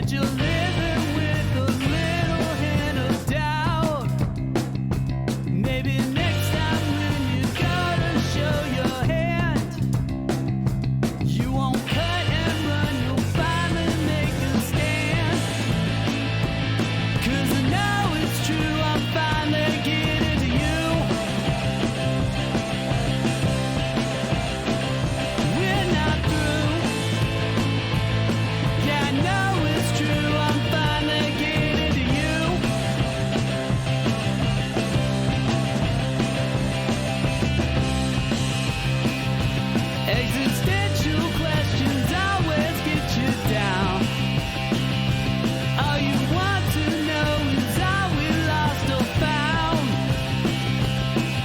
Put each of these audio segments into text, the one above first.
that you're living with a little hint of doubt. Maybe next time when you gotta show your hand, you won't cut and run, you'll finally make a stand. 'Cause I know it's true, I'm finally getting to you. We're not through. Yeah, I know it's true, I'm finally getting to you. Existential questions always get you down. All you want to know is are we lost or found?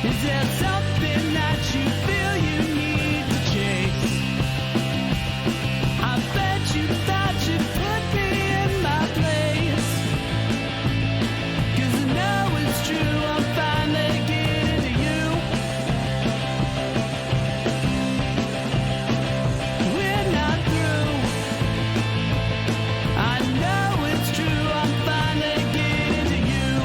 Is there something that you feel you need to chase? I bet you thought you'd put me in my place. 'Cause I know it's true, I'm finally getting to you. We're not through. I know it's true, I'm finally getting to you.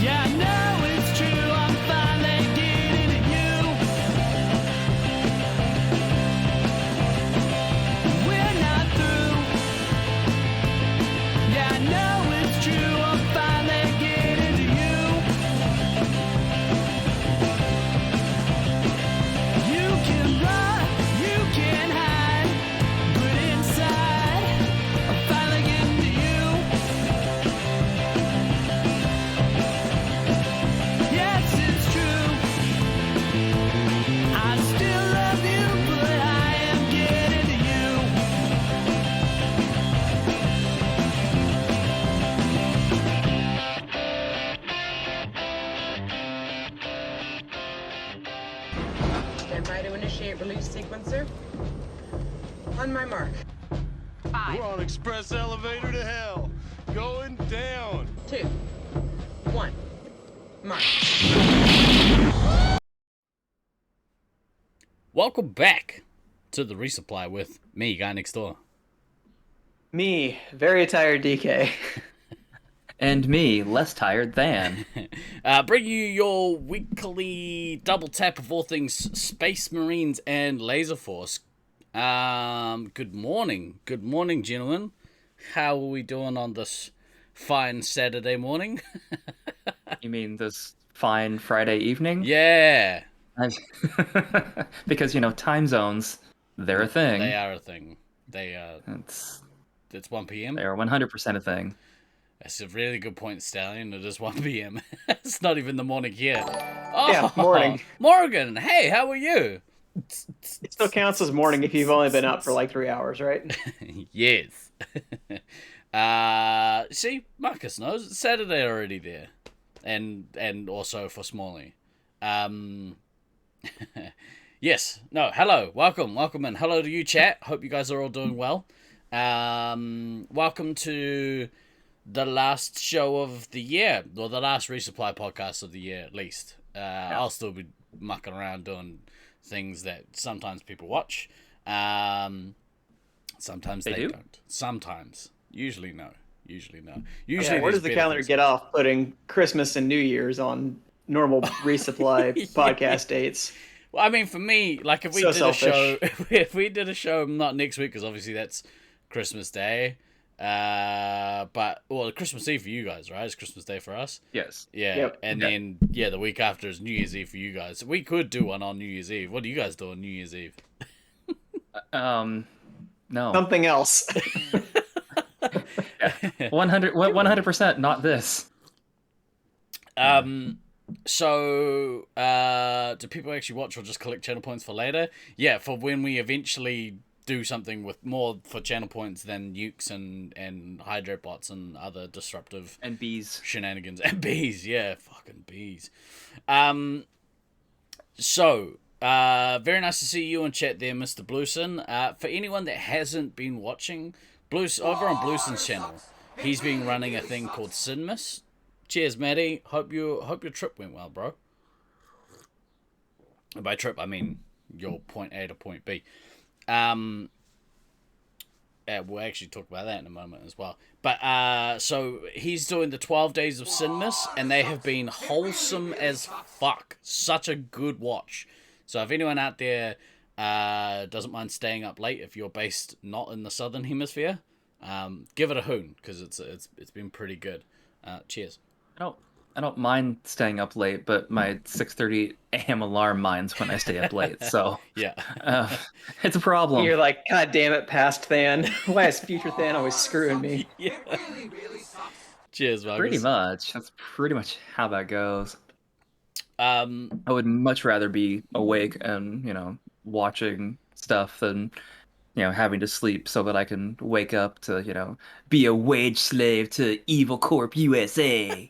Yeah, I know it's true, I'm finally getting to you. We're not through. Yeah, I know it's true, I'm finally getting to you. You can run, you can hide, but inside, I'm finally getting to you. Yes, it's true. I still love you, but I am getting to you. Stand by to initiate release sequencer. On my mark. We're on express elevator to hell. Going down. 2, 1. Mark. Welcome back to the Resupply with me, guy next door. Me, very tired DK. And me, less tired than. Bring you your weekly double tap of all things Space Marines and Laser Force. Good morning, gentlemen. How are we doing on this fine Saturday morning? You mean this fine Friday evening? Yeah, Because, time zones, they're a thing. they are a thing. It's, It's 1 p.m. they are 100% a thing. That's a really good point, Stallion. It is 1 p.m. It's not even the morning here. Oh, Yeah, morning. Morgan, hey, how are you? It still counts as morning if you've only been up for like 3 hours, right? Yes. See, Marcus knows. It's Saturday already there. And also for Smalley. Yes. No, hello. Welcome, and hello to you, chat. Hope you guys are all doing well. Welcome to the last show of the year, or the last Resupply podcast of the year, at least. I'll still be mucking around doing things that sometimes people watch. Sometimes they do? don't. Sometimes. Usually no. Usually no. Yeah, Usually where does the calendar get off putting Christmas and New Year's on normal Resupply podcast dates? Well, I mean, for me, like, if we So did a show, selfish. if we did a show, not next week, because obviously that's Christmas Day. But Christmas Eve for you guys, right? It's Christmas Day for us. Yes. Yeah, Yep. and then the week after is New Year's Eve for you guys. We could do one on New Year's Eve. What do you guys do on New Year's Eve? No. Something else. 100%, not this. So, do people actually watch or just collect channel points for later? Yeah, for when we eventually do something with more for channel points than nukes and hydrate bots and other disruptive And bees. shenanigans. And bees, yeah, fucking bees. So, very nice to see you in chat there, Mr. Blueson. For anyone that hasn't been watching, over on Blueson's channel, he's been running a thing called Xmas. Cheers, Maddie. Hope your trip went well, bro. By trip, I mean your point A to point B. We'll actually talk about that in a moment as well. But so he's doing the 12 days of Xmas, and they have been wholesome as fuck. Such a good watch. So if anyone out there doesn't mind staying up late, if you're based not in the southern hemisphere, give it a hoon, because it's been pretty good. Cheers. I don't mind staying up late, but my 6:30 a.m. alarm minds when I stay up late. So Yeah. it's a problem. You're like, God damn it, past Than. Why is future Than always screwing me? Yeah. Cheers, Marcus. Pretty much. That's pretty much how that goes. I I would much rather be awake and, watching stuff than, having to sleep so that I can wake up to, be a wage slave to Evil Corp USA.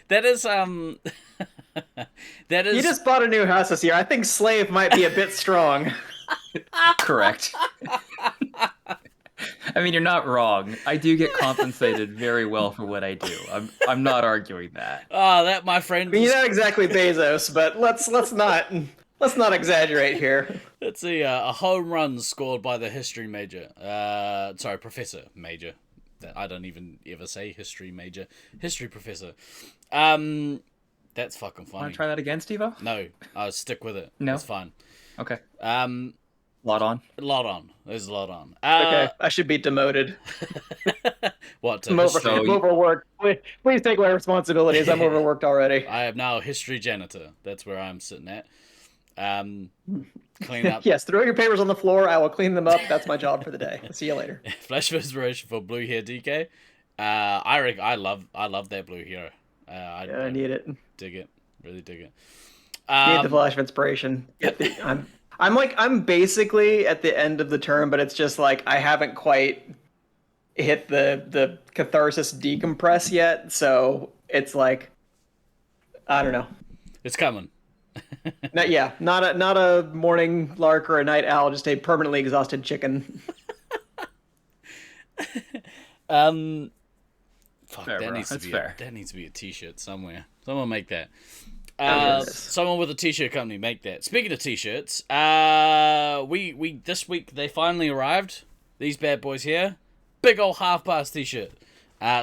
That is that is You just bought a new house this year. I think slave might be a bit strong. Correct. I mean, you're not wrong. I do get compensated very well for what I do. I'm not arguing that. that, my friend. I mean, you're not exactly Bezos, but let's not exaggerate here. It's a home run scored by the history major. Sorry, professor major. I don't even ever say history major. History professor. That's fucking funny. Want to try that again, Steve-O? No, I'll stick with it. No? It's fine. Okay. A Lot on. lot on. There's a lot on. Okay, I should be demoted. What? I'm overworked. Please take away responsibilities. I'm overworked already. I am now a history janitor. That's where I'm sitting at. Clean up. Yes, throw your papers on the floor. I will clean them up. That's my job for the day. See you later. Flash of inspiration for blue hair DK. I love that blue hero. I need it. Dig it. Really dig it. Need the flash of inspiration. I'm basically at the end of the term, but it's just like I haven't quite hit the catharsis decompress yet, so it's like I don't know. It's coming. Not a morning lark or a night owl, just a permanently exhausted chicken. Fuck, Fair, that bro. needs to That's be fair. that needs to be a t-shirt somewhere. Someone make that. Yes. Someone with a t-shirt company make that. Speaking of t-shirts, we this week they finally arrived. These bad boys here, big old half-past t-shirt.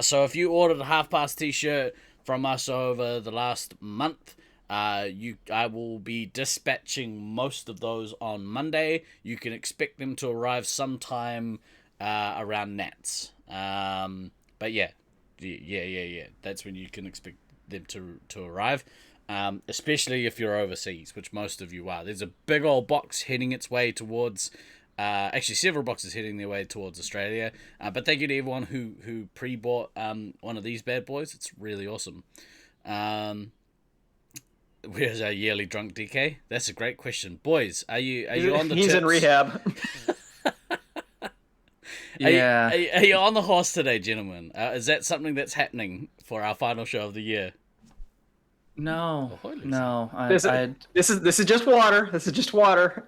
So if you ordered a half-past t-shirt from us over the last month, I will be dispatching most of those on Monday. You can expect them to arrive sometime around Nats. But yeah. That's when you can expect them to arrive. Especially if you're overseas, which most of you are. There's a big old box heading its way towards, actually several boxes heading their way towards Australia. But thank you to everyone who pre-bought one of these bad boys. It's really awesome. Where's our yearly drunk DK? That's a great question, boys. Are you on the? He's in tips? rehab. Yeah. Are you on the horse today, gentlemen? Is that something that's happening for our final show of the year? No. Oh, No. This is just water. This is just water.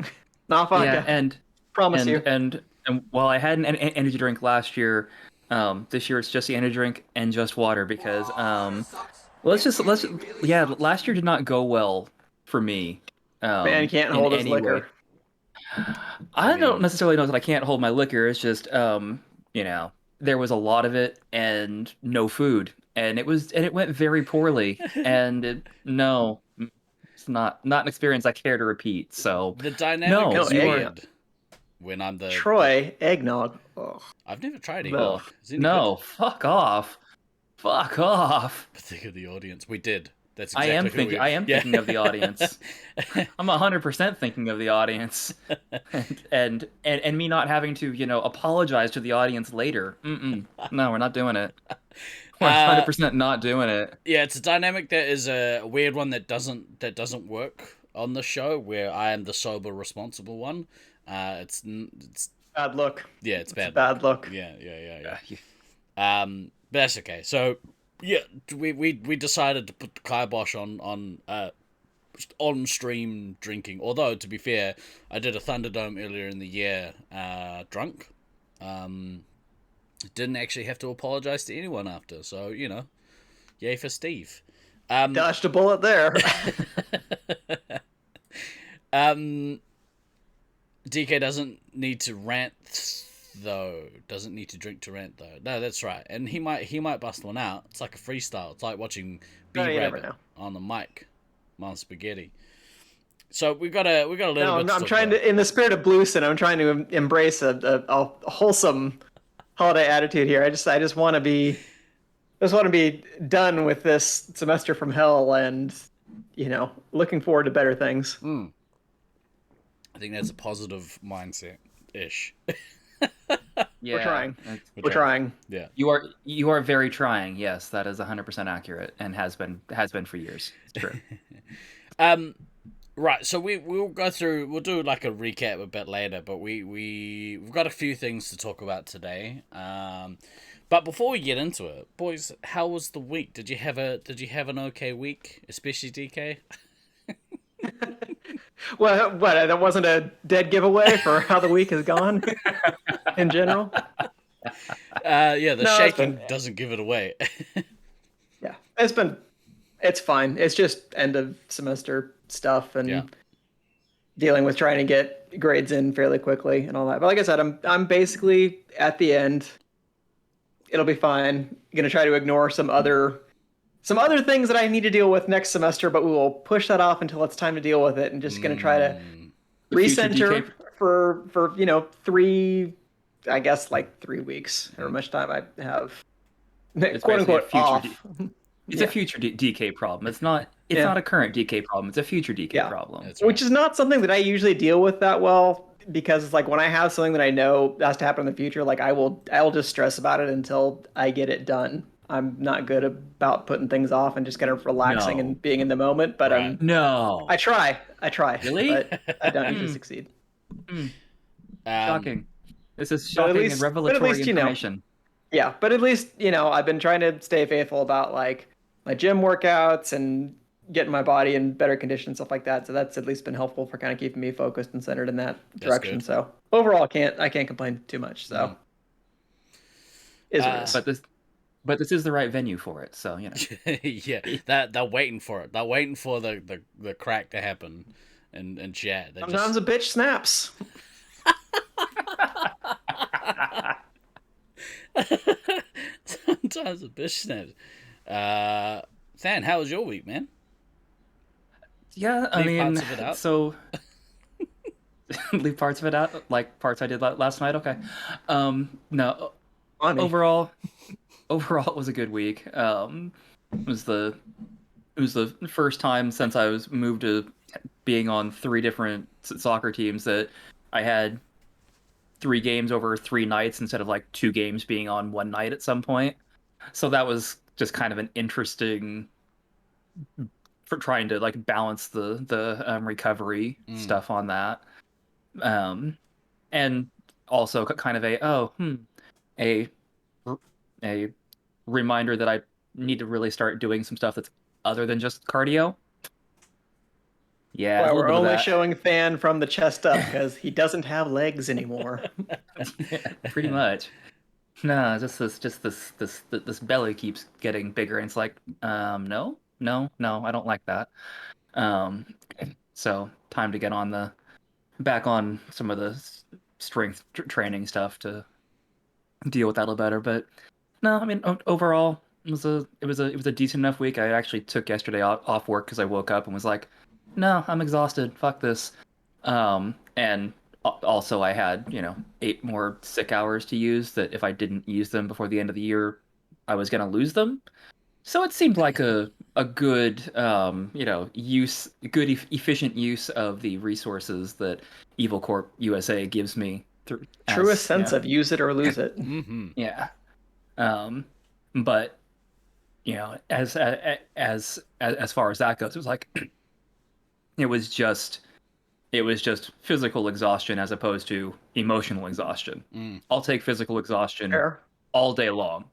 Not vodka. Yeah, and Promise you. And while I had an energy drink last year, this year it's just the energy drink and just water because last year did not go well for me. Man can't in hold his any liquor. way. I don't necessarily know that I can't hold my liquor. It's just there was a lot of it and no food, and it went very poorly. And it's not an experience I care to repeat. So The dynamic is No, weird. When I'm the Troy eggnog. Oh. I've never tried it. no, fuck off. But think of the audience. We did. That's I exactly am thinking of the audience. I'm 100% thinking of the audience, and me not having to apologize to the audience later. No, we're not doing it. 100% not doing it. Yeah, it's a dynamic that is a weird one that doesn't work on the show, where I am the sober, responsible one. It's Bad look. yeah, it's bad. Bad look. Yeah. But that's okay. So yeah, we decided to put the kibosh on stream drinking. Although to be fair, I did a Thunderdome earlier in the year, drunk. Didn't actually have to apologize to anyone after. So yay for Steve. Dodged a bullet there. DK doesn't need to rant though. Doesn't need to drink to rant though. No, that's right. And he might bust one out. It's like a freestyle. It's like watching B Rabbit on the mic, Mom Spaghetti. So we got a little bit. I'm trying to, in the spirit of Blueson, I'm trying to embrace a wholesome holiday attitude here. I just want to be done with this semester from hell, and looking forward to better things. I think that's a positive mindset ish. Yeah, We're trying. We're trying. Yeah. You are very trying. Yes, that is 100% accurate and has been for years. It's true. Right, so we'll do like a recap a bit later, but we've got a few things to talk about today. But before we get into it, boys, how was the week? Did you have an okay week, especially DK? Well, what? That wasn't a dead giveaway for how the week has gone in general. The shaking doesn't give it away. Yeah, it's fine. It's just end of semester stuff and dealing with trying to get grades in fairly quickly and all that. But like I said, I'm basically at the end. It'll be fine. Gonna try to ignore some other things that I need to deal with next semester, but we will push that off until it's time to deal with it, and just gonna try to recenter for 3 weeks, or much time I have, It's quote unquote off. It's a future DK problem. It's not a current DK problem. It's a future DK problem. That's right. Which is not something that I usually deal with that well, because it's like when I have something that I know has to happen in the future, like I'll just stress about it until I get it done. I'm not good about putting things off and just kind of relaxing and being in the moment, but I try. Really? But I don't usually succeed. Shocking. This is shocking and revelatory information. Yeah, but at least, I've been trying to stay faithful about like my gym workouts and getting my body in better condition, stuff like that. So that's at least been helpful for kind of keeping me focused and centered in that direction. Good. So overall, I can't complain too much. So is what it is. But this is the right venue for it. So Yeah, they're waiting for it. They're waiting for the crack to happen, and chat. Sometimes a bitch snaps. Sometimes a bitch snaps. Than, how was your week, man? Yeah, Parts of it out? So leave parts of it out, like parts I did last night. Okay. No. Funny. Overall, it was a good week. It was the first time since I was moved to being on 3 different soccer teams that I had 3 games over 3 nights instead of like 2 games being on one night at some point. So that was just kind of an interesting for trying to like balance the recovery stuff on that. And also kind of a reminder that I need to really start doing some stuff that's other than just cardio. Yeah, well, we're only showing Fan from the chest up because he doesn't have legs anymore. Pretty much. No, just this belly keeps getting bigger, and it's like, no, I don't like that. So time to get back on some of the strength training stuff to deal with that a little better. But no, I mean overall it was a decent enough week. I actually took yesterday off work because I woke up and was like, no, I'm exhausted. Fuck this. And also I had 8 more sick hours to use that if I didn't use them before the end of the year, I was gonna lose them. So it seemed like a good efficient use of the resources that Evil Corp USA gives me. Truest sense of use it or lose it. Mm-hmm. Yeah. But as far as that goes, it was like it was just physical exhaustion as opposed to emotional exhaustion. I'll take physical exhaustion Fair. all day long.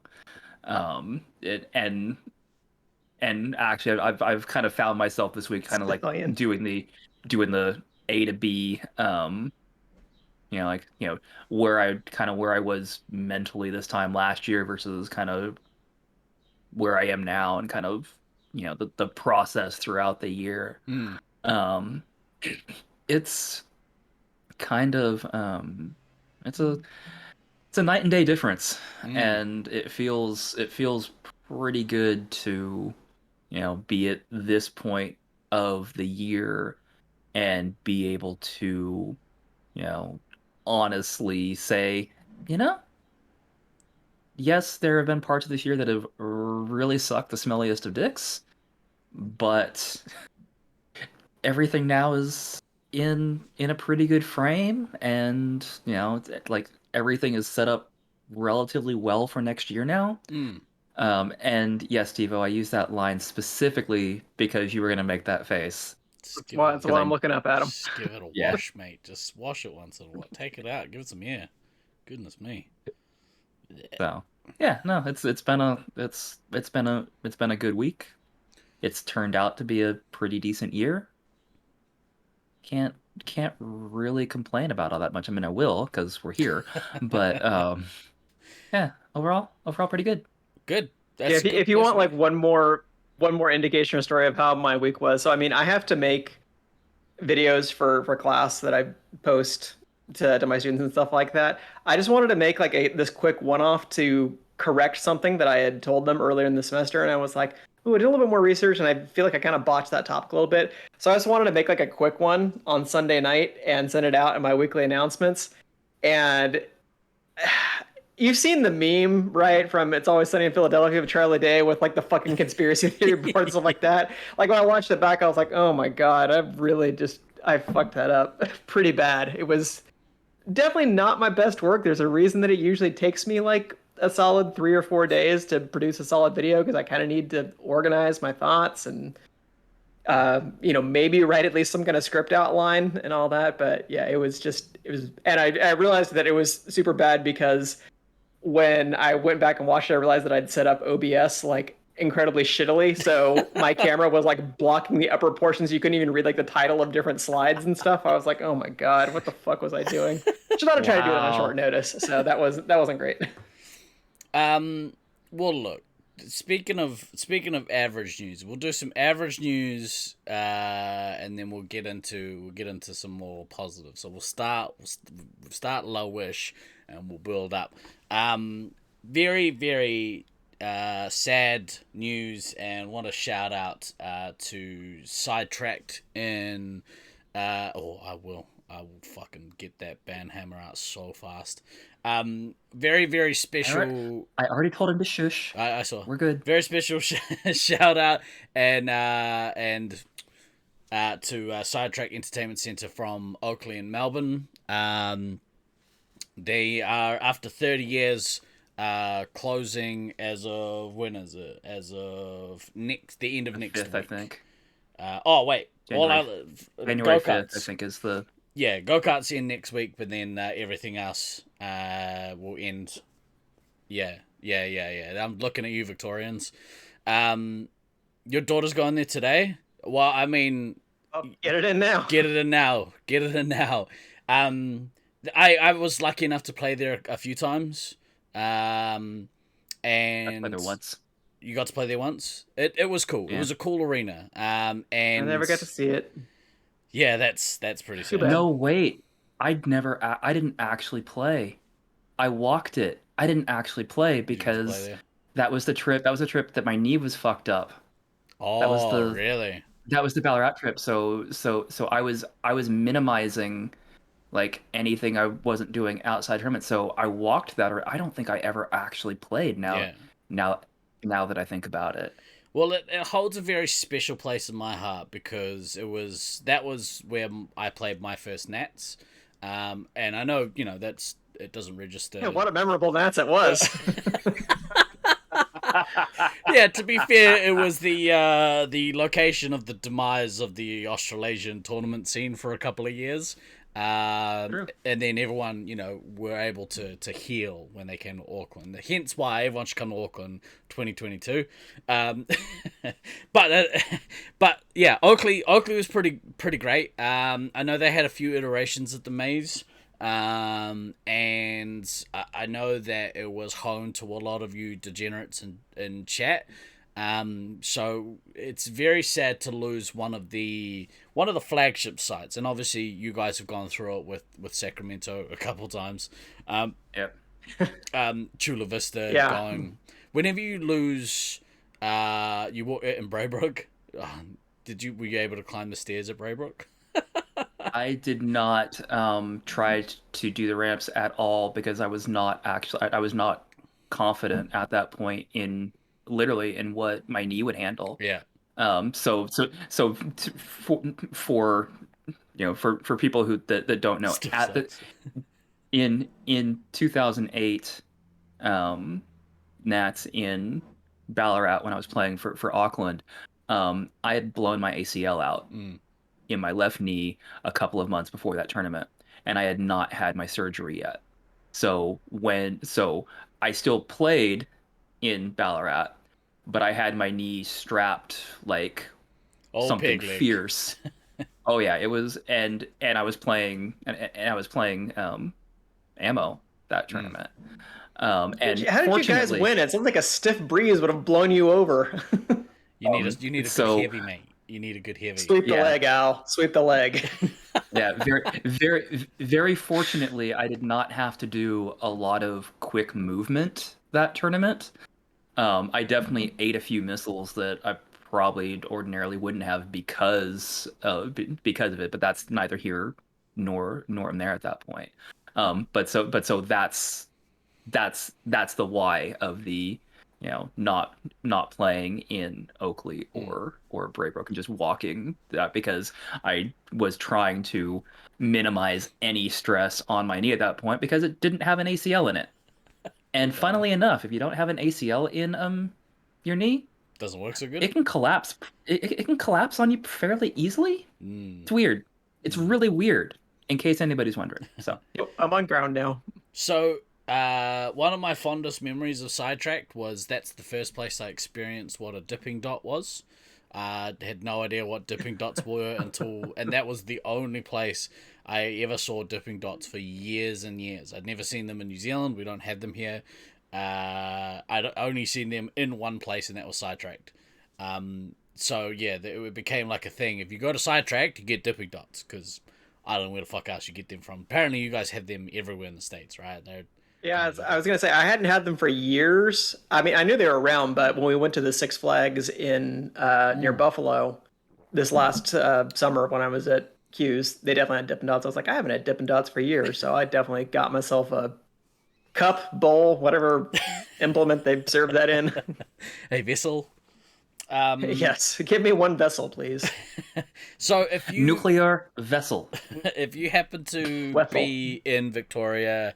And actually, I've kind of found myself this week kind of like Stallion. doing the A to B, where I was mentally this time last year versus kind of where I am now, and kind of the process throughout the year. It's kind of it's a night and day difference, and it feels pretty good to be at this point of the year and be able to honestly say, yes, there have been parts of this year that have really sucked the smelliest of dicks, but everything now is in a pretty good frame, and like everything is set up relatively well for next year now. And yes, Devo, I used that line specifically because you were going to make that face. Just That's why I'm looking up at him. Just give it a Yeah. wash, mate. Just wash it once in a while. Take it out. Give it some air. Goodness me. So yeah, no, it's been a good week. It's turned out to be a pretty decent year. Can't really complain about all that much. I mean, I will because we're here, but yeah, overall pretty good. Good. Yeah, That's if you want like one more indication or story of how my week was. So I mean, I have to make videos for class that I post to my students and stuff like that. I just wanted to make like this quick one-off to correct something that I had told them earlier in the semester, and I was like, ooh, I did a little bit more research, and I feel like I kind of botched that topic a little bit. So I just wanted to make like a quick one on Sunday night and send it out in my weekly announcements. And you've seen the meme, right, from It's Always Sunny in Philadelphia with Charlie Day with like the fucking conspiracy theory board and stuff like that. Like when I watched it back, I was like, oh my God, I fucked that up pretty bad. It was definitely not my best work. There's a reason that it usually takes me like a solid 3 or 4 days to produce a solid video, because I kind of need to organize my thoughts and maybe write at least some kind of script outline and all that. But yeah, it was, and I realized that it was super bad because when I went back and watched it, I realized that I'd set up OBS like incredibly shittily. So my camera was like blocking the upper portions. You couldn't even read like the title of different slides and stuff. I was like, oh my God, what the fuck was I doing? Should not have tried to do it on short notice. So that wasn't great. Well, look. Speaking of average news, we'll do some average news, and then we'll get into some more positive. So we'll start lowish, and we'll build up. Very, very sad news, and want to shout out to Sidetracked in. I will fucking get that band hammer out so fast. Very, very special. I already told him to shush. I saw. We're good. Very special shout out and to Sidetrack Entertainment Centre from Oakley in Melbourne. They are, after 30 years, closing as of, when is it? As of the end of next 5th, week. I think. Wait. January 5th, I think, is the... Yeah, go-karts end next week, but then everything else will end. Yeah. I'm looking at you, Victorians. Your daughter's going there today? Well, I mean... Get it in now. Get it in now. I was lucky enough to play there a few times. And... I played there once. You got to play there once? It was cool. Yeah. It was a cool arena. And I never got to see it. Yeah, that's pretty sad. No, wait. I didn't actually play. I walked it. I didn't actually play because that was the trip that my knee was fucked up. Oh, really? That was the Ballarat trip. So I was minimizing like anything I wasn't doing outside tournament. So I walked that, or I don't think I ever actually played now that I think about it. Well, it holds a very special place in my heart because that was where I played my first Nats, and I know it doesn't register. Yeah, what a memorable Nats it was. Yeah, to be fair, it was the location of the demise of the Australasian tournament scene for a couple of years. True. And then everyone, were able to heal when they came to Auckland. Hence why everyone should come to Auckland 2022. But yeah, Oakley was pretty great. I know they had a few iterations of the maze. And I know that it was home to a lot of you degenerates in chat. So it's very sad to lose one of the flagship sites, and obviously you guys have gone through it with Sacramento a couple times. Yep. Chula Vista Yeah. going. Whenever you lose, you walk in Braybrook. Were you able to climb the stairs at Braybrook? I did not try to do the ramps at all because I was not confident at that point in what my knee would handle. Yeah. So for people who that don't know, Still at the sucks. in 2008, Nats in Ballarat when I was playing for Auckland, I had blown my ACL out in my left knee a couple of months before that tournament, and I had not had my surgery yet. So I still played in Ballarat, but I had my knee strapped like Old something pig leg. fierce. Oh yeah, it was, and I was playing ammo that tournament. And How did you guys fortunately- win? It sounds like a stiff breeze would have blown you over. You need a good so- heavy, mate. You need a good heavy. Sweep the Yeah. leg, Al. Sweep the leg. Yeah, very fortunately, I did not have to do a lot of quick movement that tournament. I definitely ate a few missiles that I probably ordinarily wouldn't have because of it, but that's neither here nor there at that point. But so that's the why of the not playing in Oakley or Braybrook and just walking that, because I was trying to minimize any stress on my knee at that point because it didn't have an ACL in it. And funnily enough, if you don't have an ACL in your knee, Doesn't work so good. it can collapse. It can collapse on you fairly easily. It's weird. It's really weird. In case anybody's wondering. So I'm on ground now. So, one of my fondest memories of Sidetracked was that's the first place I experienced what a dipping dot was. Had no idea what dipping dots were and that was the only place I ever saw dipping dots for years and years. I'd never seen them in New Zealand. We don't have them here. I'd only seen them in one place, and that was Sidetracked. So yeah, it became like a thing. If you go to Sidetracked, you get dipping dots, because I don't know where the fuck else you get them from. Apparently, you guys have them everywhere in the States, right? Yeah, I was gonna say I hadn't had them for years. I mean, I knew they were around, but when we went to the Six Flags in near Buffalo this last summer when I was at Q's, they definitely had Dippin' Dots. I was like, I haven't had Dippin' Dots for years, so I definitely got myself a cup, bowl, whatever implement they serve that in. Hey, vessel. Yes, give me one vessel, please. So if you nuclear vessel. if you happen to Wethel. be in Victoria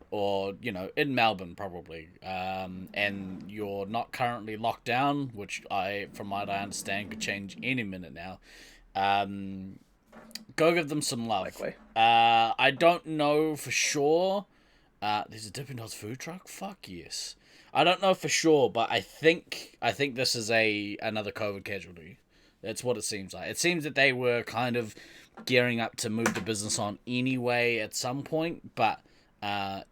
or in Melbourne probably, and you're not currently locked down, which from what I understand could change any minute now, go give them some love. Likely. I don't know for sure. There's a Dippin' Dots food truck. Fuck yes. I don't know for sure, but I think this is another COVID casualty. That's what it seems like. It seems that they were kind of gearing up to move the business on anyway at some point, but 30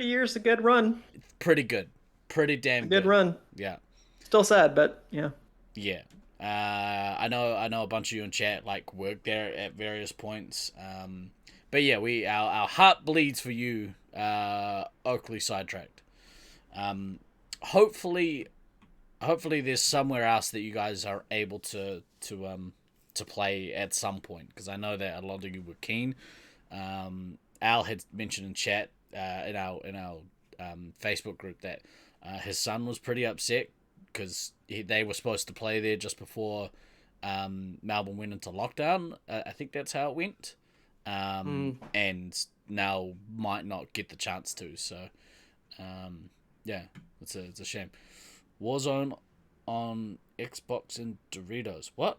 years is a good run. pretty good, pretty damn Good run. Yeah, Still sad, but yeah. yeah. I know a bunch of you in chat work there at various points. But yeah, our heart bleeds for you, Oakley Sidetracked. Hopefully there's somewhere else that you guys are able to play at some point, because I know that a lot of you were keen. Al had mentioned in chat in our Facebook group that his son was pretty upset because they were supposed to play there just before Melbourne went into lockdown. I think that's how it went, and now might not get the chance to. So yeah, it's a shame. Warzone on Xbox and Doritos. What?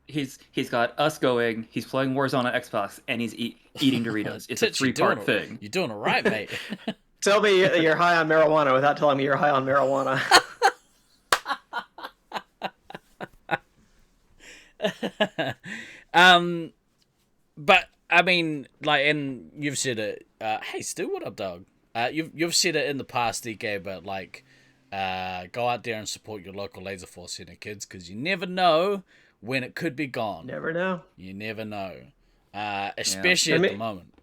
He's got us going. He's playing Warzone on Xbox, and he's eating Doritos. It's a Tits, you're 3-part doing thing. You're doing it right, mate. Tell me you're high on marijuana without telling me you're high on marijuana. But I mean, like, and you've said it. Hey, Stu, what up, dog? You've said it in the past, DK, but like, go out there and support your local Laser Force Center, kids, because you never know when it could be gone. Never know. You never know, especially at the moment.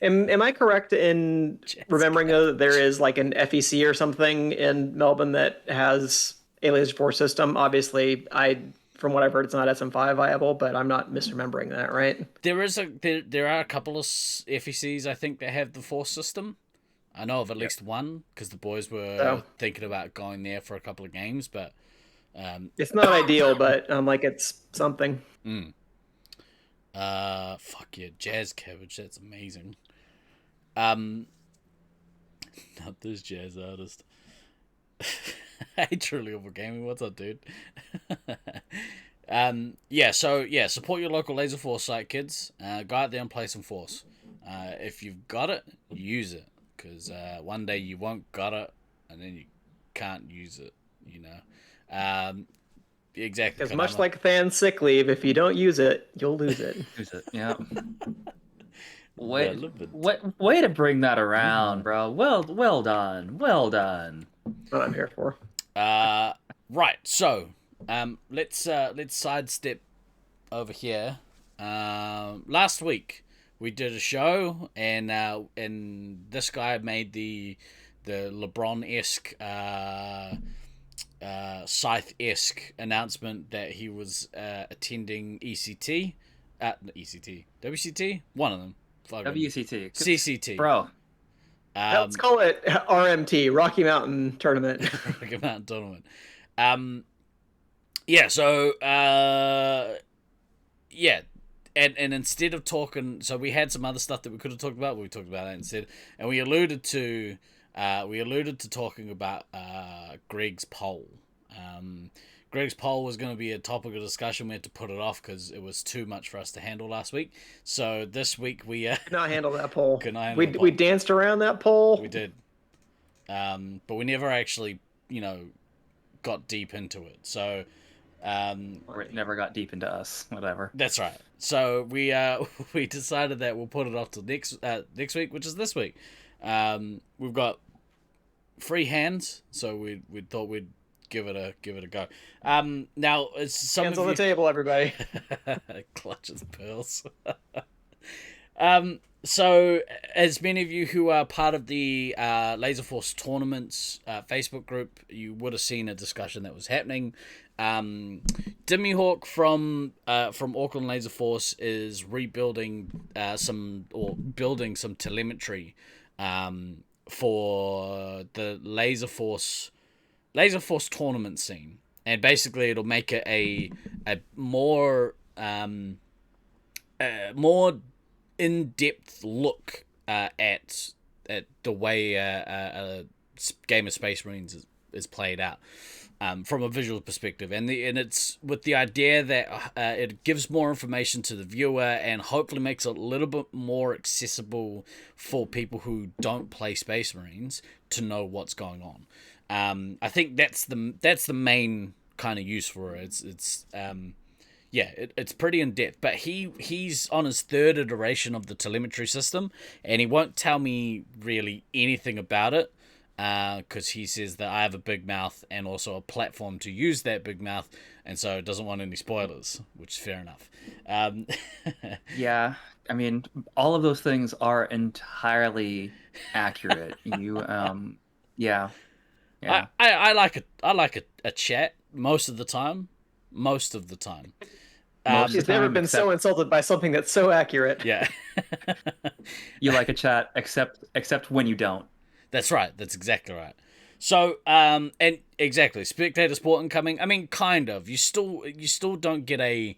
Am I correct in remembering that there is like an FEC or something in Melbourne that has a Laser Force system? Obviously, from what I've heard, it's not SM5 viable, but I'm not misremembering that, right? There are a couple of FECs I think that have the Force system. I know of at least one because the boys were thinking about going there for a couple of games, but it's not ideal, but like it's something. Fuck yeah, Jazz Cabbage, that's amazing. Not this jazz artist. Hey, Truly Over Gaming, what's up, dude? Support your local Laser Force site, kids. Go out there and play some Force. If you've got it, use it, because one day you won't got it, and then you can't use it, you know. Exactly. Because much like fan sick leave, if you don't use it, you'll lose it. Lose it, yeah. Way to bring that around, bro. Well done. Well done. What I'm here for. Right. So, let's sidestep over here. Last week we did a show, and this guy made the LeBron-esque, Scythe-esque announcement that he was attending ECT, WCT, one of them. WCT. CCT. Bro. Let's call it RMT, Rocky Mountain Tournament. Rocky Mountain Tournament. And instead of talking, so we had some other stuff that we could have talked about, but we talked about that instead, and we alluded to talking about Greg's poll. Greg's poll was going to be a topic of discussion. We had to put it off because it was too much for us to handle last week. So this week we could not handle that poll. We we danced around that poll. We did, but we never actually, got deep into it. So, or it never got deep into us. Whatever. That's right. So we decided that we'll put it off till next week, which is this week. We've got free hands, so we thought we'd give it a go. Now it's some hands of on the table, everybody. Clutches pearls. So as many of you who are part of the Laser Force Tournaments Facebook group, you would have seen a discussion that was happening. Dmihawk from Auckland Laser Force is building some telemetry for the Laser Force tournament scene, and basically it'll make it a more in-depth look at the way a game of Space Marines is played out from a visual perspective, and it's with the idea that it gives more information to the viewer and hopefully makes it a little bit more accessible for people who don't play Space Marines to know what's going on. I think that's the main kind of use for it. It's pretty in depth, but he's on his third iteration of the telemetry system, and he won't tell me really anything about it because he says that I have a big mouth and also a platform to use that big mouth, and so doesn't want any spoilers, which is fair enough. Yeah, I mean, all of those things are entirely accurate. Yeah. I like a chat most of the time. She's never been so insulted by something that's so accurate. Yeah. You like a chat, except when you don't. That's right. That's exactly right. So, and exactly, spectator sport incoming. I mean, kind of. You still don't get a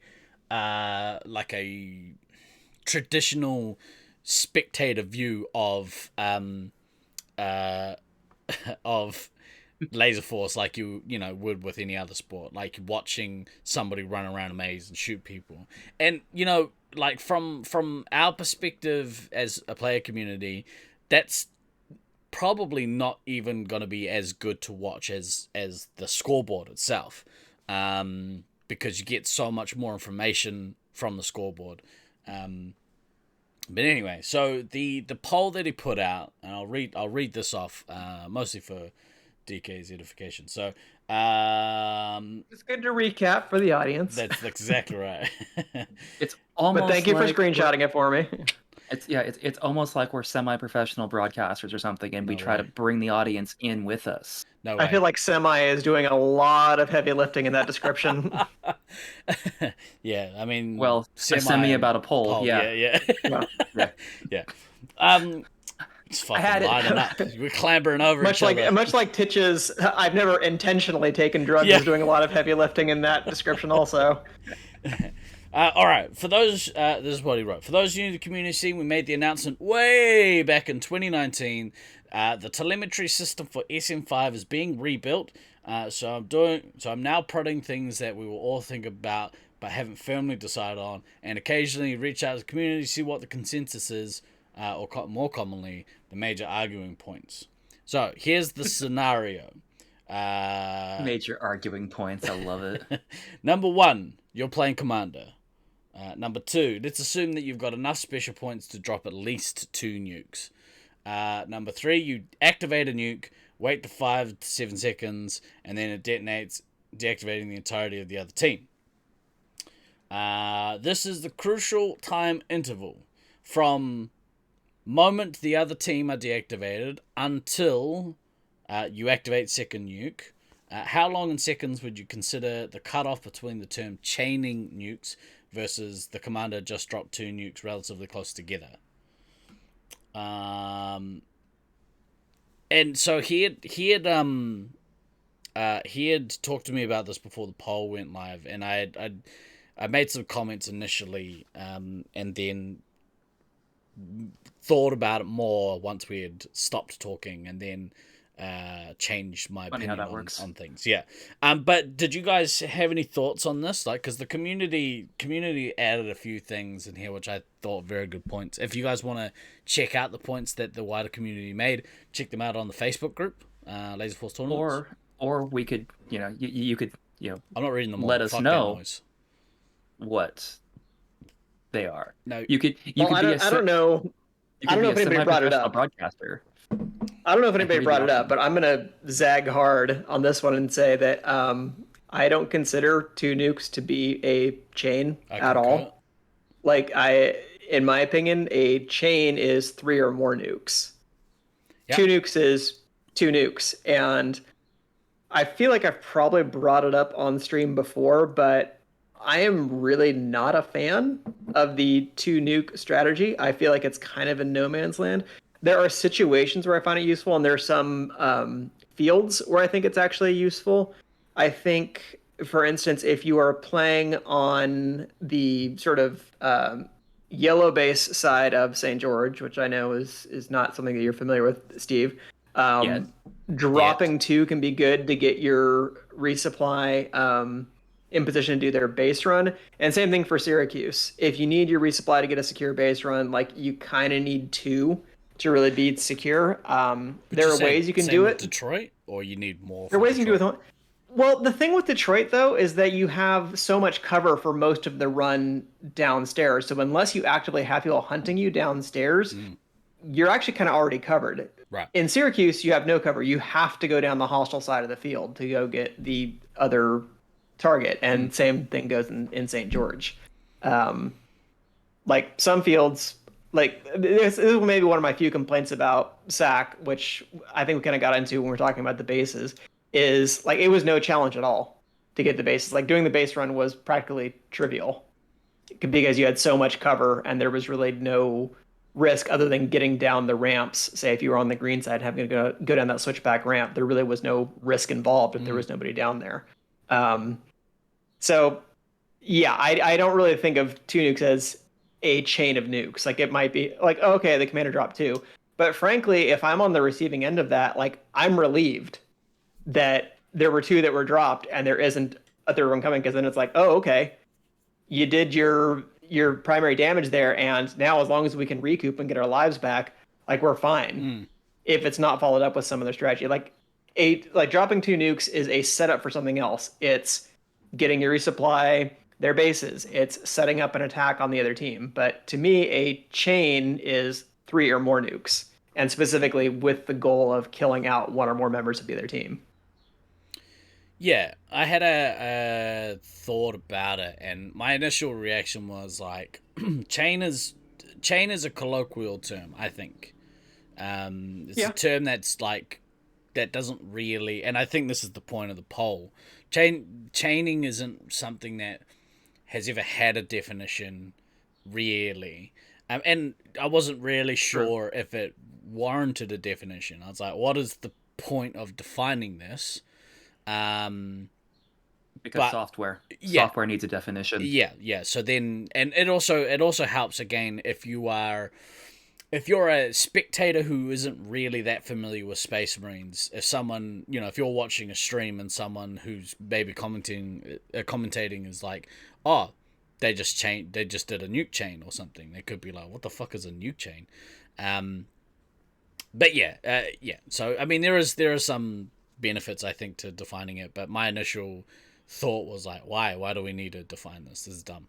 like a traditional spectator view of laser force like you would with any other sport, like watching somebody run around a maze and shoot people. And like from our perspective as a player community, that's probably not even going to be as good to watch as the scoreboard itself, because you get so much more information from the scoreboard. But anyway, so the poll that he put out, and I'll read this off, mostly for DK's edification. So It's good to recap for the audience. that's exactly right. It's almost. But thank you for like screenshotting it for me. It's almost like we're semi-professional broadcasters or something, and we try to bring the audience in with us. No way. I feel like Semi is doing a lot of heavy lifting in that description. Yeah, I mean, Well, a semi about a poll. Yeah. Yeah. It's fucking had it. lining up. We're clambering over much each other. like Titch's, I've never intentionally taken drugs. Yeah. Is doing a lot of heavy lifting in that description also. All right, for those, this is what he wrote. For those new to the community scene, we made the announcement way back in 2019. The telemetry system for SM5 is being rebuilt. So I'm now prodding things that we will all think about but haven't firmly decided on, and occasionally reach out to the community to see what the consensus is, or more commonly, the major arguing points. So here's the scenario. Major arguing points. I love it. Number 1, you're playing Commander. Number 2, let's assume that you've got enough special points to drop at least 2 nukes. Number 3, you activate a nuke, wait for 5 to 7 seconds, and then it detonates, deactivating the entirety of the other team. This is the crucial time interval from moment the other team are deactivated until you activate second nuke. How long in seconds would you consider the cutoff between the term chaining nukes versus the commander just dropped 2 nukes relatively close together? And so he had talked to me about this before the poll went live, and I made some comments initially, and then thought about it more once we had stopped talking, and then changed my opinion on things. Yeah. But did you guys have any thoughts on this? Like, because the community added a few things in here which I thought very good points. If you guys want to check out the points that the wider community made, check them out on the Facebook group, Laser Force Tournaments. Or we could, you could, I'm not reading them all. Let us Fuck know that noise. What they are. No, you could. I don't know. I don't know if anybody brought it up. Broadcaster. I don't know if anybody brought it up, but I'm gonna zag hard on this one and say that I don't consider 2 nukes to be a chain at all. Like, in my opinion, a chain is 3 or more nukes. Yep. 2 nukes is 2 nukes, and I feel like I've probably brought it up on stream before, but I am really not a fan of the 2 nuke strategy. I feel like it's kind of in no man's land. There are situations where I find it useful, and there are some fields where I think it's actually useful. I think, for instance, if you are playing on the sort of yellow base side of St. George, which I know is not something that you're familiar with, Steve, dropping 2 can be good to get your resupply in position to do their base run. And same thing for Syracuse. If you need your resupply to get a secure base run, like, you kind of need 2 to really be secure. There are ways you can do it. Detroit, or you need more? There are ways you can do it. Well, the thing with Detroit, though, is that you have so much cover for most of the run downstairs. So unless you actively have people hunting you downstairs, you're actually kind of already covered. Right. In Syracuse, you have no cover. You have to go down the hostile side of the field to go get the other target. And same thing goes in St. George. Like, some fields... Like, this is maybe one of my few complaints about SAC, which I think we kind of got into when we were talking about the bases, is, like, it was no challenge at all to get the bases. Like, doing the base run was practically trivial because you had so much cover and there was really no risk other than getting down the ramps. Say, if you were on the green side, having to go down that switchback ramp, there really was no risk involved if there was nobody down there. So, yeah, I don't really think of 2 nukes as a chain of nukes. Like, it might be like, okay, the commander dropped 2, but frankly, if I'm on the receiving end of that, like, I'm relieved that there were 2 that were dropped and there isn't a third one coming, because then it's like, oh, okay, you did your primary damage there, and now as long as we can recoup and get our lives back, like, we're fine. If it's not followed up with some other strategy, like dropping 2 nukes is a setup for something else. It's getting your resupply their bases. It's setting up an attack on the other team. But to me, a chain is 3 or more nukes, and specifically with the goal of killing out 1 or more members of the other team. Yeah, I had a thought about it, and my initial reaction was like, chain is a colloquial term, I think. It's a term that's like, that doesn't really, and I think this is the point of the poll. Chaining isn't something that has ever had a definition, really. And I wasn't really sure if it warranted a definition. I was like, what is the point of defining this? Because software needs a definition. Yeah. So then, and it also helps, again, if you're a spectator who isn't really that familiar with Space Marines. If someone, if you're watching a stream and someone who's maybe commentating is like, oh, they just did a nuke chain or something, they could be like, what the fuck is a nuke chain? But yeah. So I mean, there are some benefits, I think, to defining it, but my initial thought was like, why do we need to define this? This is dumb.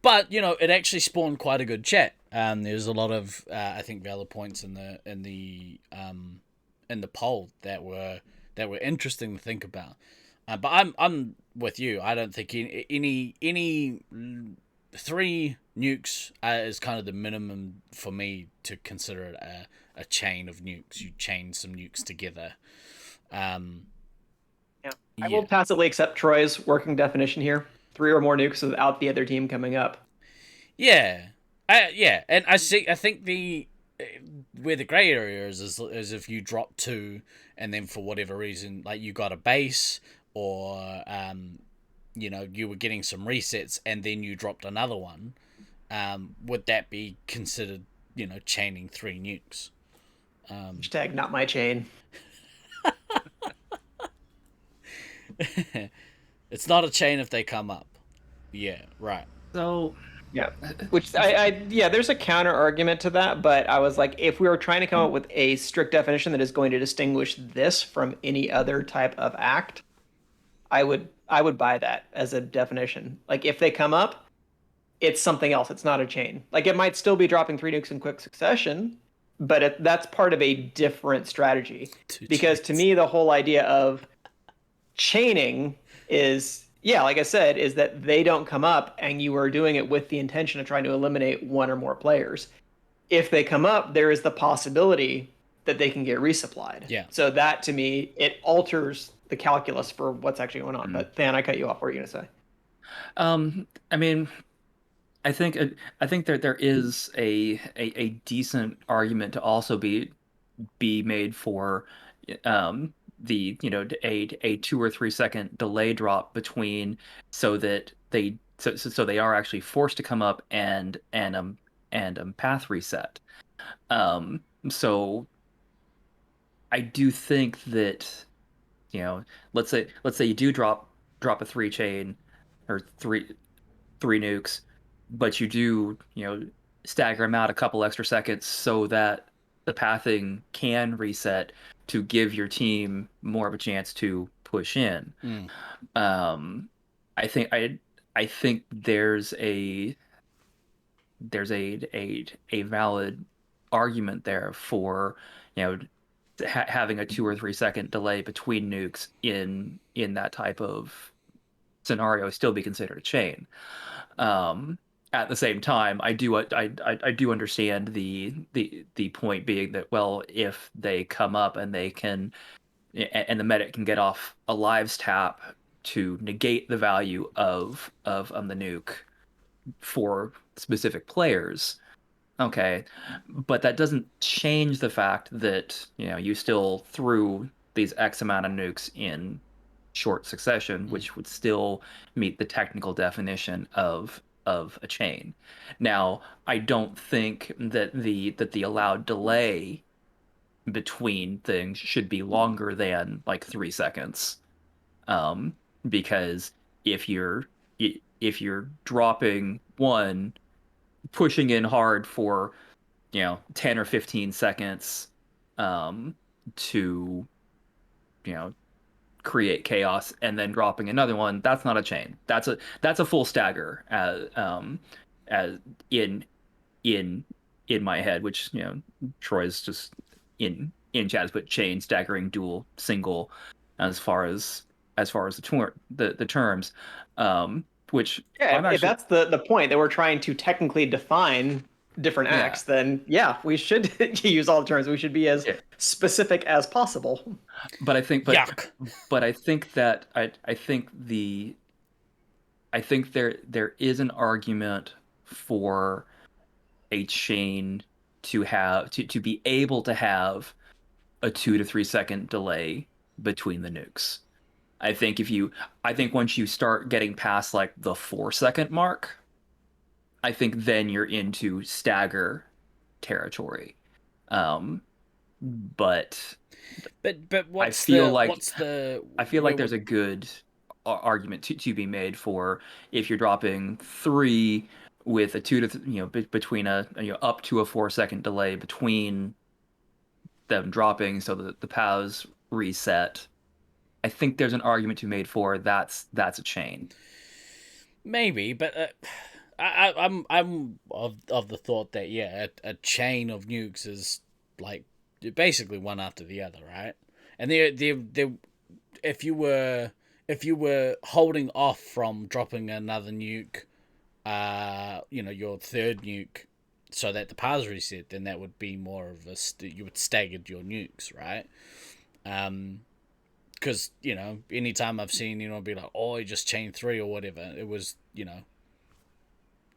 But it actually spawned quite a good chat. There's a lot of I think valid points in the poll that were interesting to think about. But I'm with you. I don't think any 3 nukes is kind of the minimum for me to consider it a chain of nukes. You chain some nukes together. I will tacitly accept Troy's working definition here. 3 or more nukes without the other team coming up. Yeah. And I think where the gray area is if you drop 2 and then for whatever reason, like, you got a base, or you were getting some resets and then you dropped another one. Would that be considered, chaining 3 nukes? Hashtag not my chain. It's not a chain if they come up. Yeah, right. So yeah, which there's a counter argument to that, but I was like, if we were trying to come up with a strict definition that is going to distinguish this from any other type of act, I would buy that as a definition. Like, if they come up, it's something else. It's not a chain. Like, it might still be dropping 3 nukes in quick succession, but that's part of a different strategy. Because to me, the whole idea of chaining is, like I said, is that they don't come up and you are doing it with the intention of trying to eliminate 1 or more players. If they come up, there is the possibility that they can get resupplied. Yeah. So that, to me, it alters the calculus for what's actually going on. But Dan, I cut you off. What were you going to say? I mean, I think that there is a decent argument to also be made for the a 2 or 3 second delay drop between, so that they are actually forced to come up and path reset. So I do think that, let's say you do drop a 3 chain or three nukes, but you do, stagger them out a couple extra seconds so that the pathing can reset to give your team more of a chance to push in. I think there's a valid argument there for, having a 2 or 3 second delay between nukes in that type of scenario still be considered a chain. At the same time, I do understand the point being that, well, if they come up and they can, and the medic can get off a lives tap to negate the value of the nuke for specific players, okay, but that doesn't change the fact that, you still threw these X amount of nukes in short succession, which would still meet the technical definition of a chain. Now, I don't think that the allowed delay between things should be longer than like 3 seconds. Because if you're dropping one, pushing in hard for 10 or 15 seconds to create chaos, and then dropping another one, that's not a chain. That's a full stagger as in my head, which Troy's just in chat, but chain, staggering, dual, single, as far as the terms, which if that's the point that we're trying to technically define different acts, then we should use all the terms. We should be as specific as possible. But I think, Yuck. but I think that I think there is an argument for a chain to have to be able to have a 2 to 3 second delay between the nukes. I think once you start getting past like the 4 second mark, I think then you're into stagger territory. But I feel like there's a good argument to be made for if you're dropping 3 with a 2 to between a up to a 4 second delay between them dropping, so that the POWs reset. I think there's an argument to be made for that's a chain. Maybe, but I'm of the thought that a chain of nukes is like basically one after the other, right? And if you were holding off from dropping another nuke, your third nuke, so that the POWs reset, then that would be more of you would staggered your nukes, right? Because anytime I've seen be like, oh, you just chain 3 or whatever, it was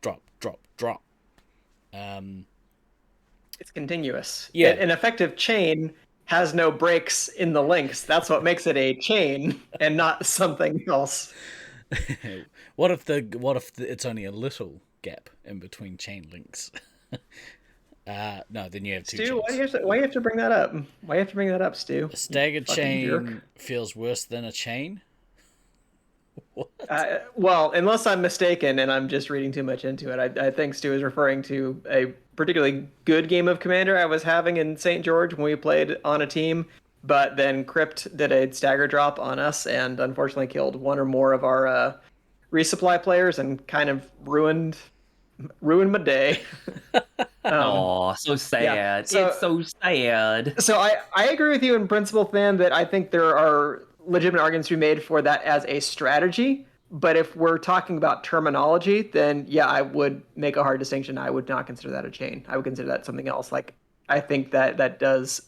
drop. It's continuous. Yeah. An effective chain has no breaks in the links. That's what makes it a chain and not something else. What if it's only a little gap in between chain links? No, then you have 2 Stu, chains. why you have to bring that up? Why you have to bring that up, Stu? A staggered chain jerk. feels worse than a chain? What? Well, unless I'm mistaken and I'm just reading too much into it, I think Stu is referring to a particularly good game of Commander I was having in St. George when we played on a team, but then Crypt did a stagger drop on us and unfortunately killed one or more of our resupply players and kind of ruined my day. Oh, so sad. Yeah. So, it's so sad. So I agree with you in principle, Fan, that I think there are legitimate arguments to be made for that as a strategy. But if we're talking about terminology, then I would make a hard distinction. I would not consider that a chain. I would consider that something else. Like, I think that does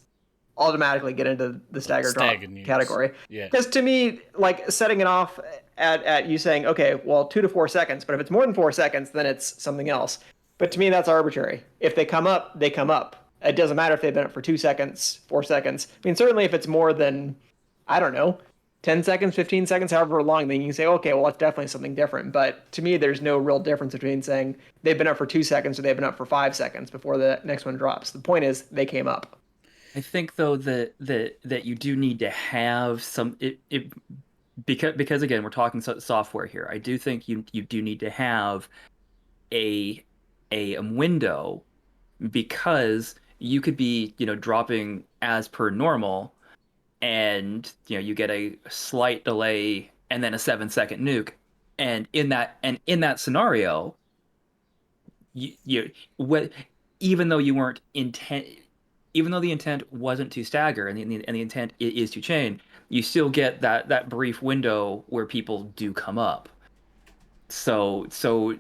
automatically get into the stagger drop category. Yeah. Because to me, like, setting it off at you saying, okay, well, 2 to 4 seconds, but if it's more than 4 seconds, then it's something else. But to me, that's arbitrary. If they come up, they come up. It doesn't matter if they've been up for 2 seconds, 4 seconds. I mean, certainly if it's more than, I don't know, 10 seconds, 15 seconds, however long, then you can say, okay, well, that's definitely something different. But to me, there's no real difference between saying they've been up for 2 seconds or they've been up for 5 seconds before the next one drops. The point is they came up. I think, though, that you do need to have some... Because again, we're talking software here. I do think you do need to have a window, because you could be dropping as per normal, and you get a slight delay and then a 7-second nuke, and in that scenario, even though the intent wasn't to stagger and the intent is to chain, you still get that brief window where people do come up. So from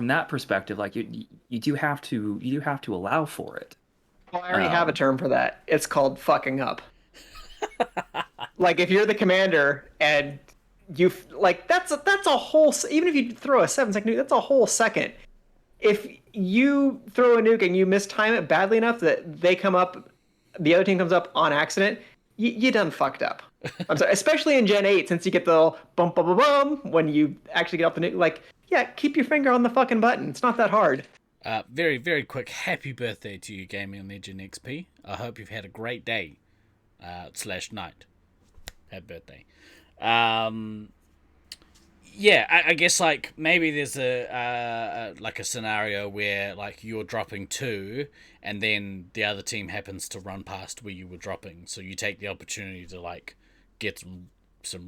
that perspective, like you do have to allow for it. Well, I already have a term for that. It's called fucking up. Like, if you're the commander and you that's a whole, even if you throw a 7-second nuke, that's a whole second. If you throw a nuke and you mistime it badly enough that they come up, the other team comes up on accident, you done fucked up. I'm sorry, especially in Gen 8, since you get the bump, bum, bum, bum when you actually get off the nuke. Like, keep your finger on the fucking button. It's not that hard. Very, very quick happy birthday to you, Gaming Legend XP. I hope you've had a great day / night. Happy birthday. Yeah, I guess like maybe there's a like a scenario where like you're dropping 2, and then the other team happens to run past where you were dropping, so you take the opportunity to like get some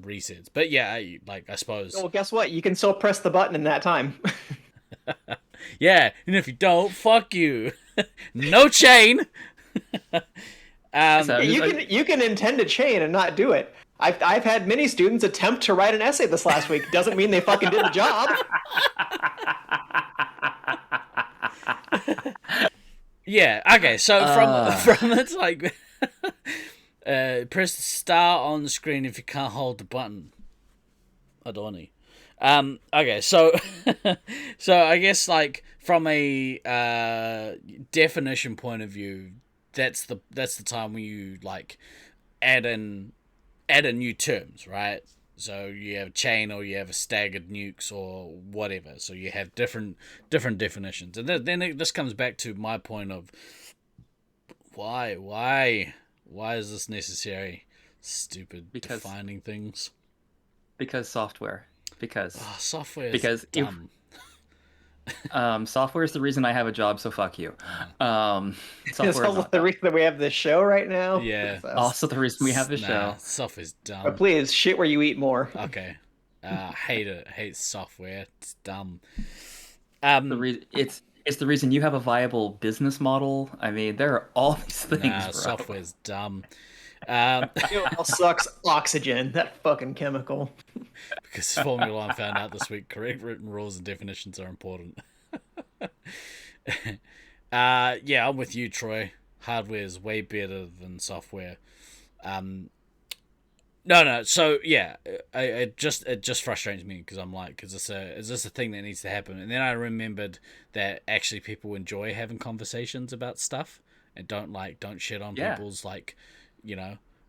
resets. But yeah, I suppose. Well, guess what? You can still press the button in that time. Yeah, and if you don't, fuck you. No chain. You can intend a chain and not do it. I've had many students attempt to write an essay this last week. Doesn't mean they fucking did the job. Yeah. Okay. So from it's like press the star on the screen if you can't hold the button. Adoni. Okay. So so I guess like from a definition point of view, that's the time when you like add in new terms, right? So you have chain or you have a staggered nukes or whatever. So you have different definitions, and then this comes back to my point of why is this necessary? Stupid defining things. Because software. Because software is because dumb. Software is the reason I have a job, so fuck you. It's Software is also not the dumb. reason that we have this show right now. Yeah. So- Also the reason we have this show. Software's dumb. But please, shit where you eat more. Okay. Hate it. Hate software. It's dumb. It's the reason you have a viable business model. I mean, there are all these things, bro. Software's dumb. It all sucks oxygen, that fucking chemical. Because Formula One found out this week, correct written rules and definitions are important. Yeah, I'm with you, Troy. Hardware is way better than software. No. So yeah, it just frustrates me because I'm like, is this a thing that needs to happen? And then I remembered that actually people enjoy having conversations about stuff and don't shit on people's like,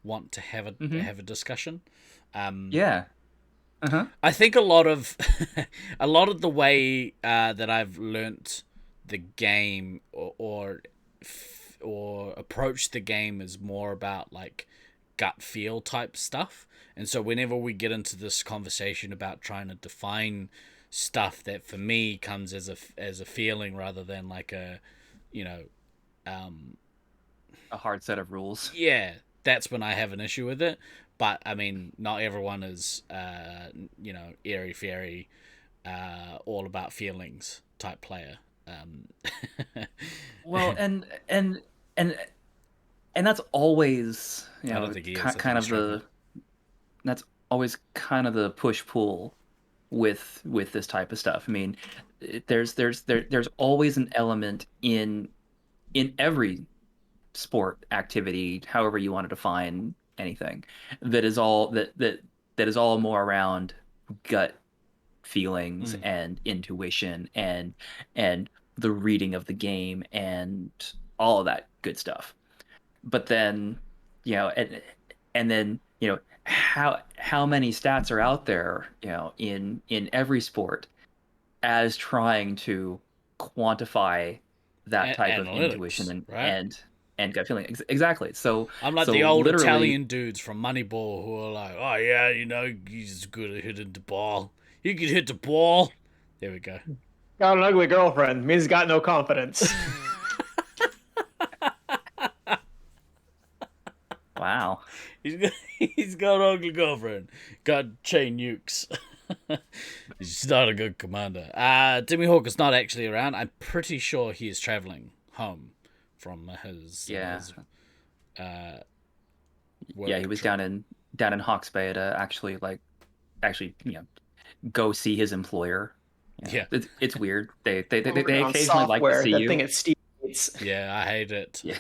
want to have a discussion. Yeah. Uh-huh. I think a lot of the way that I've learnt the game or approach the game is more about like gut feel type stuff. And so whenever we get into this conversation about trying to define stuff, that for me comes as a feeling rather than like a hard set of rules. Yeah, that's when I have an issue with it. But I mean, not everyone is airy fairy, all about feelings type player. Well, and that's always I don't think he is. I think kind he's of struggling. that's always kind of the push pull with this type of stuff. I mean, there's always an element in every sport activity, however you want to define anything, that is all that is all more around gut feelings and intuition and the reading of the game and all of that good stuff. But then, and then how many stats are out there, in every sport as trying to quantify that type of Analytics, intuition and right? and gut feeling. Exactly. So I'm like so the old literally- Italian dudes from Moneyball who are like, oh yeah, he's good at hitting the ball. He can hit the ball. There we go. Got an ugly girlfriend, means he's got no confidence. Wow. He's got an ugly girlfriend. Got chain nukes. He's not a good commander. Dmihawks is not actually around. I'm pretty sure he is traveling home from his work Yeah, he was trip. down in Hawke's Bay to actually go see his employer. Yeah. It's weird. They On occasionally like to software, see that you. thing at Steve Gates. Yeah, I hate it. Yeah.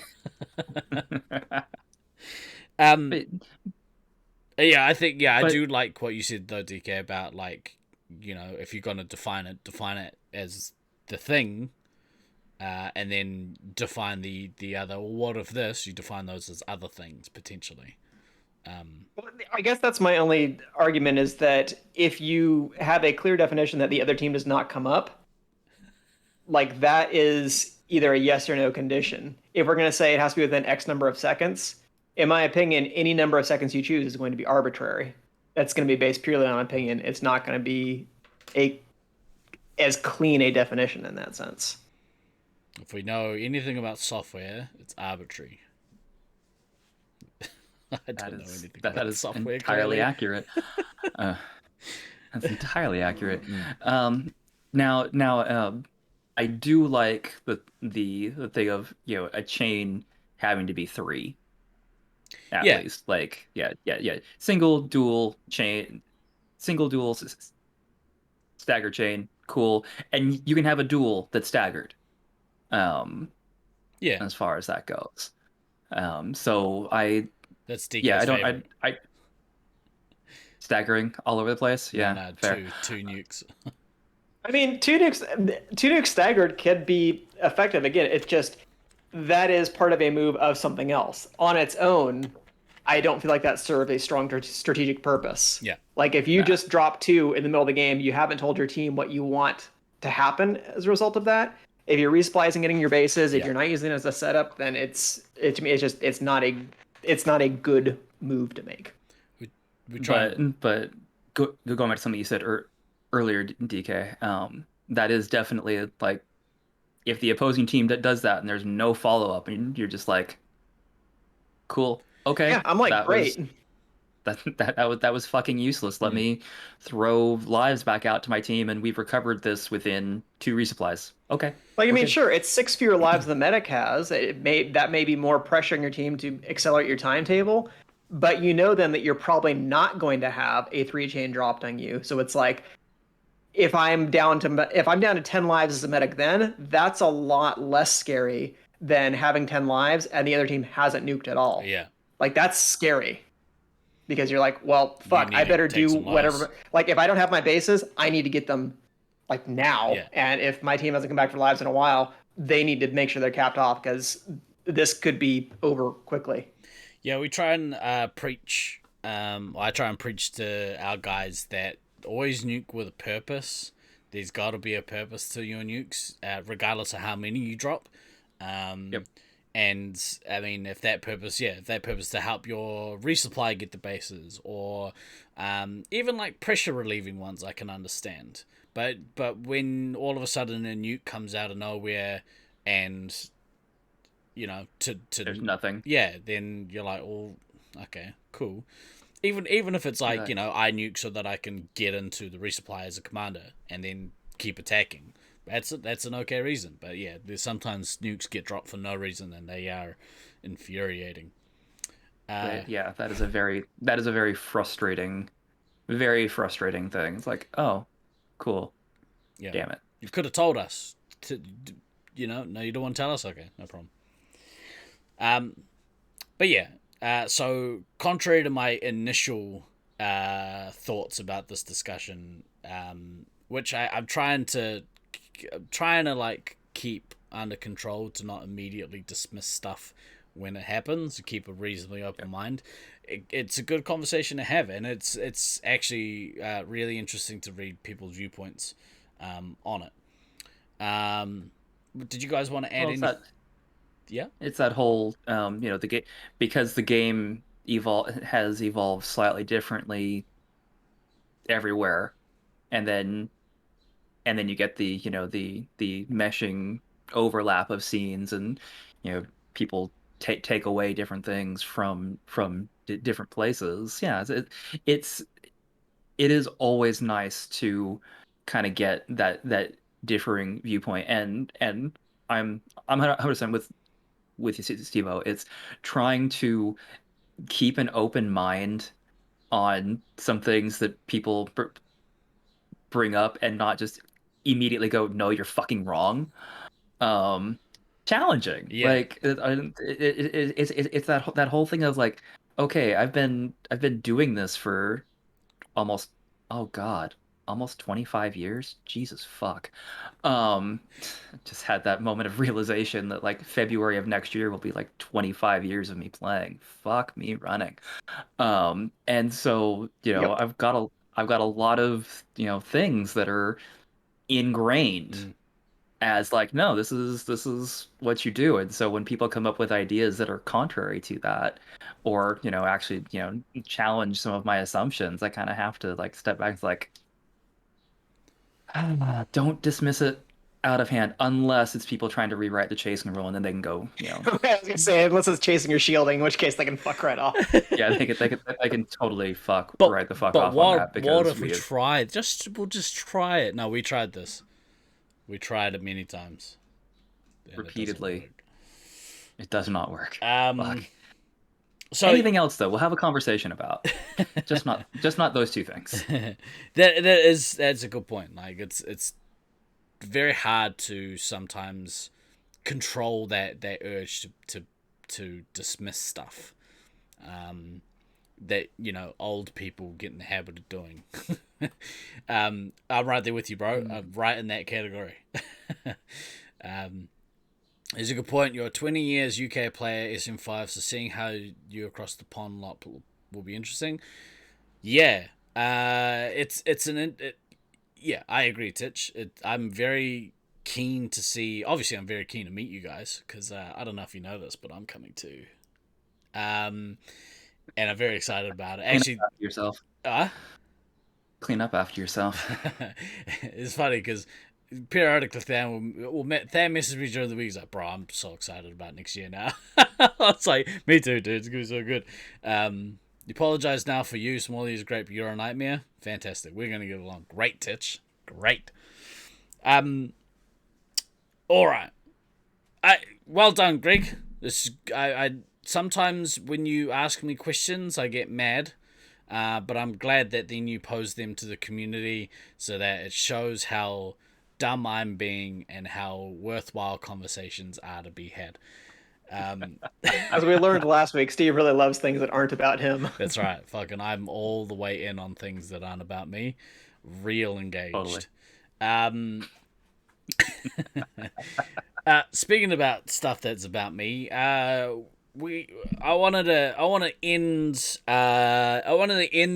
But, yeah, I think I but- do like what you said though, DK, about like, if you're gonna define it as the thing, and then define the other. Well, what if this? You define those as other things potentially. Well, I guess that's my only argument, is that if you have a clear definition that the other team does not come up, like that is either a yes or no condition. If we're going to say it has to be within X number of seconds, in my opinion, any number of seconds you choose is going to be arbitrary. That's going to be based purely on opinion. It's not going to be a as clean a definition in that sense. If we know anything about software, it's arbitrary. I don't know anything that about is software. entirely clearly. accurate. That's entirely accurate. Now, I do like the thing of a chain having to be three at Yeah. least. Like yeah. Single, dual chain, single, dual, stagger chain, cool. And you can have a dual that's staggered. Yeah, As far as that goes. So I that's DK's yeah I don't favorite. I staggering all over the place. Yeah, No, fair. two nukes. I mean, two nukes staggered could be effective. Again, it's just that is part of a move of something else. On its own, I don't feel like that serves a strong strategic purpose. Yeah. Like if you just drop two in the middle of the game, you haven't told your team what you want to happen as a result of that. If you're resplicing getting your bases, if Yeah. you're not using it as a setup, then to me it's not a good move to make. We try. But going back to something you said earlier, DK, that is definitely like if the opposing team does that and there's no follow up and you're just like, cool, okay, Yeah, I'm like, that great. was that was fucking useless. Let me throw lives back out to my team, and we've recovered this within 2 resupplies. Okay. Like, I mean, Okay. sure, it's 6 fewer lives than the medic has. That may be more pressuring your team to accelerate your timetable, but you know then that you're probably not going to have a 3-chain dropped on you. So it's like, if I'm down to 10 lives as a medic, then that's a lot less scary than having 10 lives and the other team hasn't nuked at all. Yeah. Like, that's scary. Because you're like, well, fuck, need I to better take do some whatever. lives. Like, if I don't have my bases, I need to get them like now. Yeah. And if my team hasn't come back for lives in a while, they need to make sure they're capped off because this could be over quickly. Yeah, we try and preach. I try and preach to our guys that always nuke with a purpose. There's got to be a purpose to your nukes, regardless of how many you drop. Yep. And I mean, if that purpose to help your resupply get the bases, or even like pressure relieving ones, I can understand. But when all of a sudden a nuke comes out of nowhere, and to There's nothing. yeah, then you're like, oh, okay, cool. Even if it's like I nuke so that I can get into the resupply as a commander and then keep attacking. That's an okay reason, but yeah, there's sometimes nukes get dropped for no reason and they are infuriating. Yeah, that is a very frustrating thing. It's like, oh, cool. Yeah, Damn it. you could have told us. No, you don't want to tell us. Okay, no problem. But yeah, so contrary to my initial thoughts about this discussion, which I'm trying to like keep under control to not immediately dismiss stuff when it happens, to keep a reasonably open mind. It's a good conversation to have, and it's actually really interesting to read people's viewpoints on it. Did you guys want to add any? Yeah, It's that whole the game, because the game has evolved slightly differently everywhere, and then you get the the meshing overlap of scenes, and people take away different things from different places. Yeah, it is always nice to kind of get that differing viewpoint, and I'm 100% with you, Steve-O. It's trying to keep an open mind on some things that people bring up and not just immediately go, no, you're fucking wrong. Challenging. Yeah. Like it's that whole thing of like, okay, I've been doing this for almost, oh God, almost 25 years. Jesus fuck. Just had that moment of realization that like February of next year will be like 25 years of me playing. Fuck me running. And so, Yep. I've got a lot of, things that are ingrained as like, no, this is what you do. And so when people come up with ideas that are contrary to that, or actually challenge some of my assumptions, I kind of have to like step back. It's like, don't dismiss it out of hand unless it's people trying to rewrite the chasing rule, and then they can go, I was gonna say, unless it's chasing or shielding, in which case they can fuck right off. yeah, they can totally fuck But right the fuck but off what on that what because if we tried? We'll just try it. No, we tried this. We tried it many times. And repeatedly, it does not work. Fuck. So anything else though, we'll have a conversation about. just not those two things. that's a good point. Like it's very hard to sometimes control that urge to dismiss stuff that old people get in the habit of doing. I'm right there with you, bro. I'm right in that category. It's a good point. You're 20 years UK player, SM5, so seeing how you across the pond lot will be interesting. Yeah, yeah, I agree, Titch. I'm very keen to see. Obviously, I'm very keen to meet you guys because I don't know if you know this, but I'm coming too. And I'm very excited about it. Actually, Clean up after yourself. It's funny because periodically Tham messages me during the week. He's like, "Bro, I'm so excited about next year now." I was like, "Me too, dude. It's gonna be so good." You apologize now for you. Smalley is great, but you're a nightmare. Fantastic. We're gonna get along. Great, Titch. Great. All right. Well done, Greg. I sometimes when you ask me questions, I get mad. But I'm glad that then you pose them to the community so that it shows how dumb I'm being and how worthwhile conversations are to be had. As we learned last week, Steve really loves things that aren't about him. That's right. Fucking, I'm all the way in on things that aren't about me. Real engaged. Totally. Speaking about stuff that's about me, I wanted to end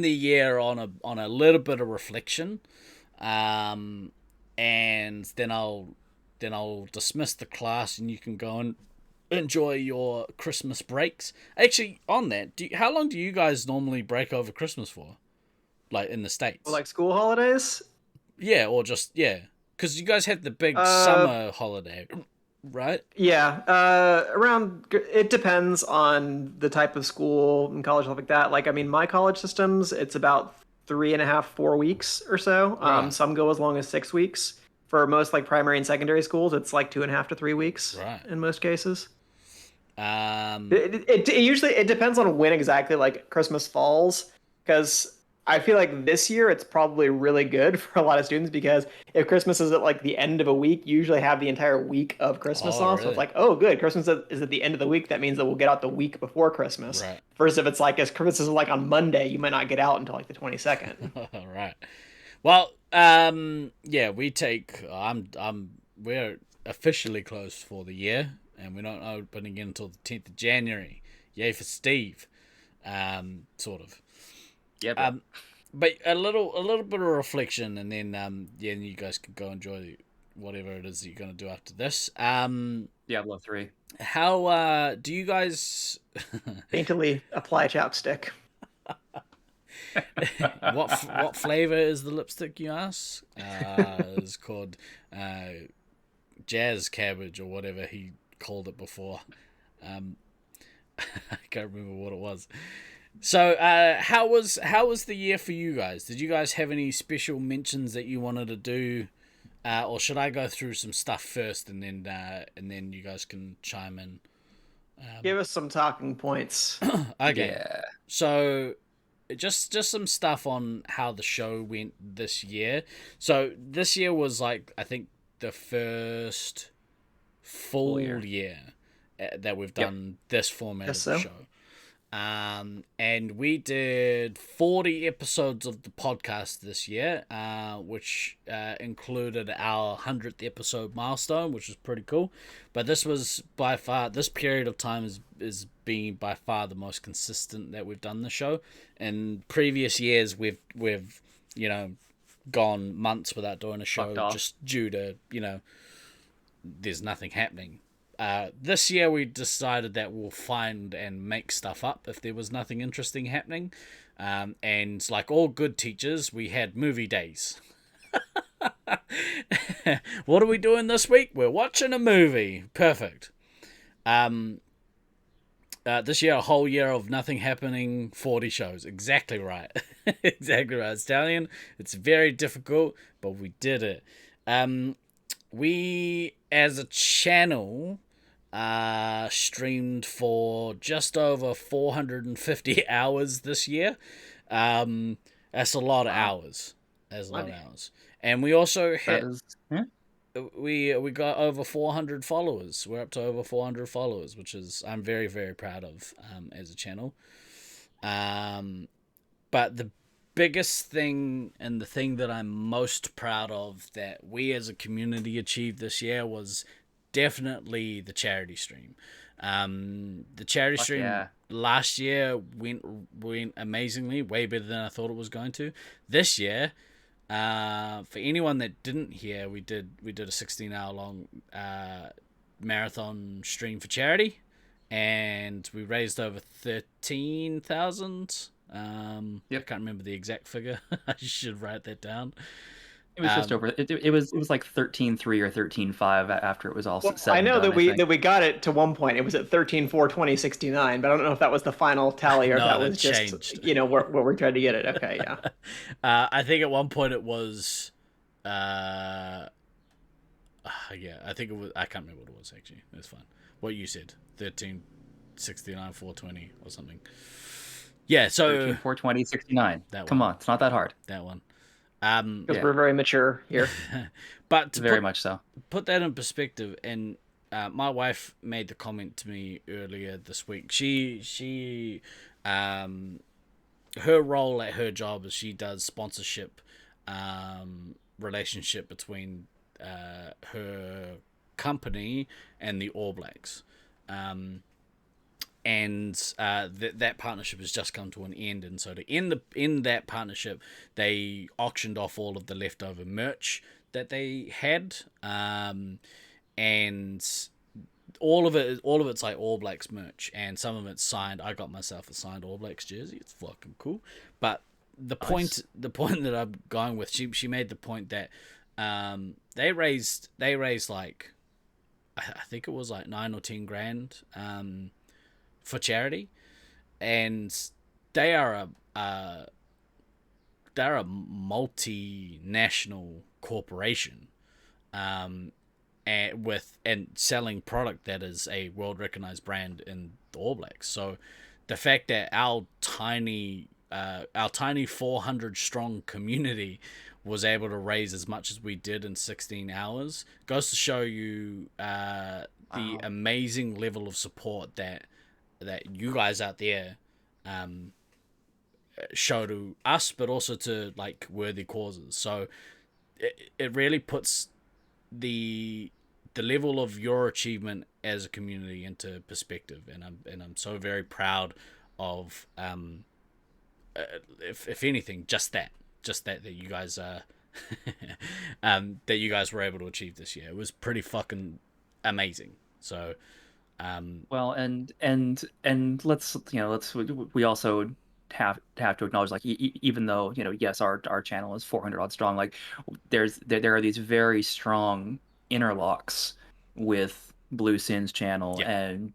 the year on a little bit of reflection, and then I'll dismiss the class and you can go and enjoy your Christmas breaks. Actually, on that, how long do you guys normally break over Christmas for, like in the States? Well, like school holidays? Yeah, or just because you guys have the big summer holiday. Right? Yeah. It depends on the type of school and college, stuff like that. Like, I mean, my college systems, it's about 3.5, 4 weeks or so. Right. Some go as long as 6 weeks. For most like primary and secondary schools, it's like 2.5 to 3 weeks. Right. In most cases. It It depends on when exactly like Christmas falls, because I feel like this year it's probably really good for a lot of students, because if Christmas is at like the end of a week, you usually have the entire week of Christmas off. Really? So it's like, oh, good, Christmas is at the end of the week. That means that we'll get out the week before Christmas. Right. Versus if it's like, as Christmas is like on Monday, you might not get out until like the 22nd. Right. Well, yeah, we're officially closed for the year, and we're not opening again until the 10th of January. Yay for Steve. Sort of. Yeah. But a little bit of reflection, and then you guys can go enjoy whatever it is that you're gonna do after this. Diablo 3. How do you guys Daintily apply chapstick. what flavor is the lipstick, you ask? It's called jazz cabbage or whatever he called it before. I can't remember what it was. So how was the year for you guys? Did you guys have any special mentions that you wanted to do, or should I go through some stuff first and then you guys can chime in? Give us some talking points. Okay. Yeah. So just some stuff on how the show went this year. So this year was like, I think, the first full year that we've done this format of the show. And we did 40 episodes of the podcast this year, which included our 100th episode milestone, which was pretty cool. But this period of time is being by far the most consistent that we've done the show. In previous years, we've gone months without doing a show just due to there's nothing happening. This year we decided that we'll find and make stuff up if there was nothing interesting happening. And like all good teachers, we had movie days. What are we doing this week? We're watching a movie. Perfect. This year, a whole year of nothing happening, 40 shows. Exactly right. Exactly right. Stallion, it's very difficult, but we did it. We, as a channel, streamed for just over 450 hours this year. That's a lot of hours. That's a lot of hours. And we also hit... We got over 400 followers. We're up to over 400 followers, which is I'm very, very proud of as a channel. But the biggest thing and the thing that I'm most proud of that we as a community achieved this year was definitely the charity stream. The charity stream last year went amazingly, way better than I thought it was going to. This year, for anyone that didn't hear, we did a 16-hour long marathon stream for charity, and we raised over 13,000. I can't remember the exact figure. I should write that down. It was just over. It was like 13.3 or 13.5 after it was all said. I know and done, that we got it to one point. It was at 13.42069, but I don't know if that was the final tally or if that was just changed. what we're trying to get it. Okay, yeah. I think at one point it was. I think it was. I can't remember what it was actually. It's fine. What you said, 13.69 420 or something. Yeah, so 13.420.69. Come on, it's not that hard. That one. Because we're very mature here. But very much so. Put that in perspective, and my wife made the comment to me earlier this week. She her role at her job is she does sponsorship, relationship between her company and the All Blacks. And that partnership has just come to an end, and so to end that partnership, they auctioned off all of the leftover merch that they had, and all of it's like All Blacks merch, and some of it's signed. I got myself a signed All Blacks jersey. It's fucking cool. But the point that I'm going with, she made the point that they raised like I think it was like 9 or 10 grand for charity, and they are a multinational corporation, and selling product that is a world recognized brand in the All Blacks. So the fact that our tiny 400 strong community was able to raise as much as we did in 16 hours goes to show you the amazing level of support that you guys out there show to us, but also to like worthy causes. So it really puts the level of your achievement as a community into perspective, and I'm so very proud of if anything, just that you guys that you guys were able to achieve this year. It was pretty fucking amazing. So well, and let's we also have to acknowledge, like, even though yes, our channel is 400 odd strong, like there are these very strong interlocks with Blue Sin's channel and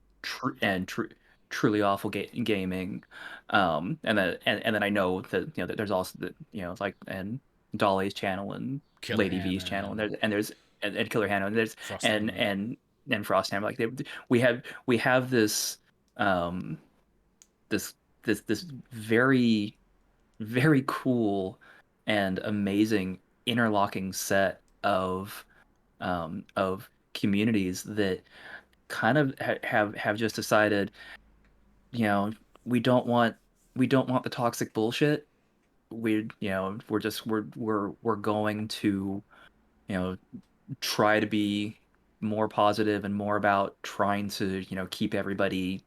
Truly Awful Gaming, and then I know that that there's also it's like and Dolly's channel and Killer Lady Hannah, V's channel, and there's Killer Hannah, and there's Frost and Frosthammer. Like we have this this very, very cool and amazing interlocking set of communities that kind of have just decided, we don't want the toxic bullshit. We're going to try to be more positive and more about trying to keep everybody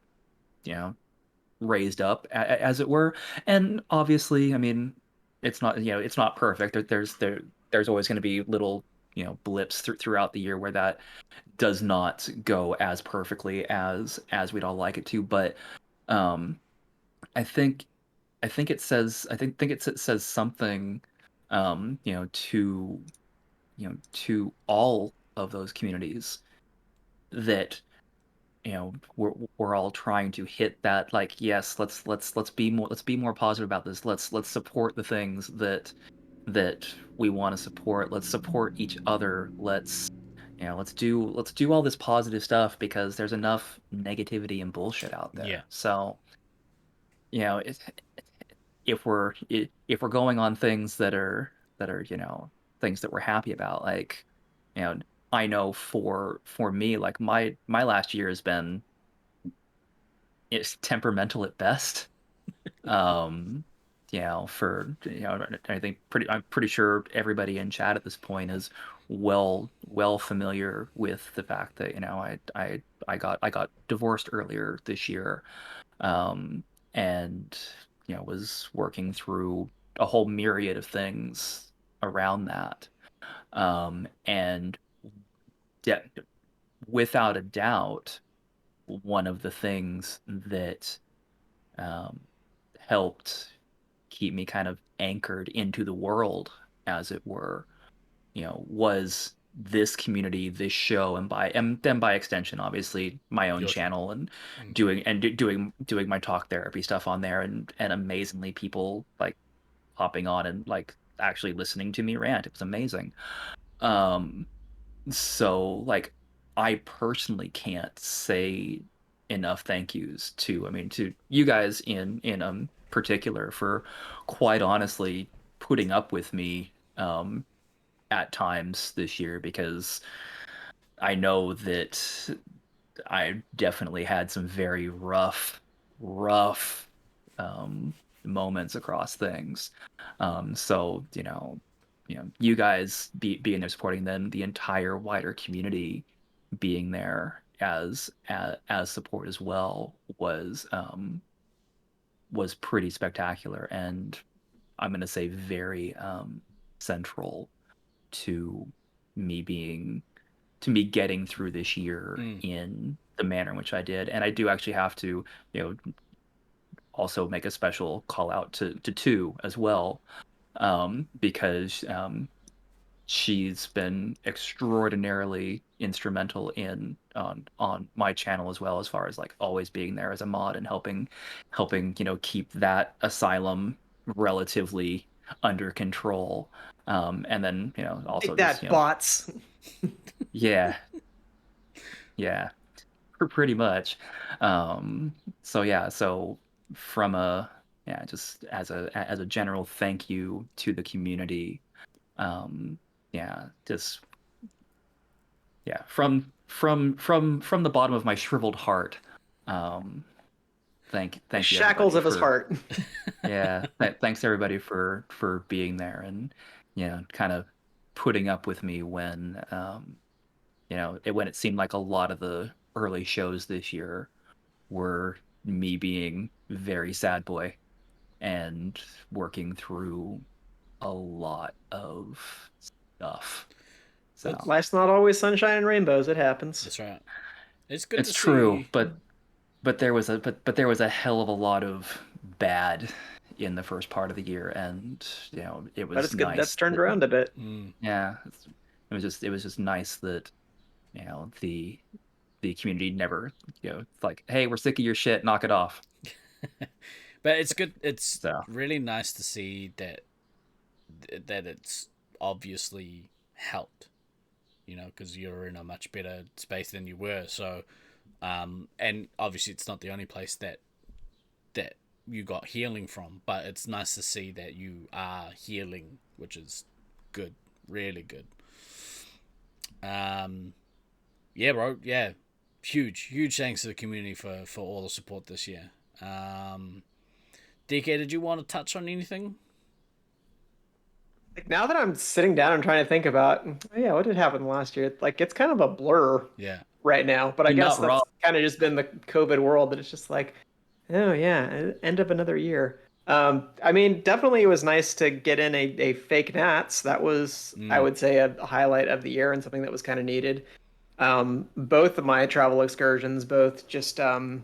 raised up, as it were. And obviously, I mean, it's not perfect. There's always going to be little blips throughout the year where that does not go as perfectly as we'd all like it to. But I think it says it says something to to all of those communities that we're all trying to hit that, like, yes, let's be more positive about this. Let's support the things that we want to support. Let's support each other. Let's do all this positive stuff, because there's enough negativity and bullshit out there. Yeah. So, if we're going on things that are things that we're happy about, like, I know for me, like, my last year has been, it's temperamental at best. For I think I'm pretty sure everybody in chat at this point is well familiar with the fact that I got divorced earlier this year, and was working through a whole myriad of things around that, and without a doubt, one of the things that helped keep me kind of anchored into the world, as it were, was this community, this show, and then by extension, obviously, my own channel, and doing my talk therapy stuff on there, and amazingly, people like hopping on and like actually listening to me rant. It was amazing. So, like, I personally can't say enough thank yous to you guys in particular, for quite honestly putting up with me at times this year, because I know that I definitely had some very rough moments across things. So you guys being there supporting, then the entire wider community being there as support as well was pretty spectacular, and I'm going to say very central to me getting through this year in the manner in which I did. And I do actually have to also make a special call out to Tu as well, because she's been extraordinarily instrumental on my channel as well, as far as like always being there as a mod and helping keep that asylum relatively under control, and then also Take that, bots. yeah pretty much. So from just as a general thank you to the community, from the bottom of my shriveled heart, thank you, shackles of his heart. Thanks everybody for being there, and kind of putting up with me when when it seemed like a lot of the early shows this year were me being very sad boy and working through a lot of stuff. So Life's not always sunshine and rainbows. It happens. That's right. It's good. It's true, but there was a hell of a lot of bad in the first part of the year, and it was. But it's good nice that's turned around a bit. Yeah, it was just nice that the community never it's like, hey, we're sick of your shit, knock it off. But it's good. It's really nice to see that it's obviously helped, because you're in a much better space than you were. So, and obviously it's not the only place that you got healing from, but it's nice to see that you are healing, which is good, really good. Yeah, bro. Yeah, huge thanks to the community for all the support this year. DK, did you want to touch on anything? Like, now that I'm sitting down and trying to think about, what did happen last year? Like, it's kind of a blur right now. But I guess that's kind of just been the COVID world, that it's just like, oh yeah, end of another year. I mean, definitely it was nice to get in a fake Nats. That was, I would say, a highlight of the year and something that was kind of needed. Both of my travel excursions, both just St.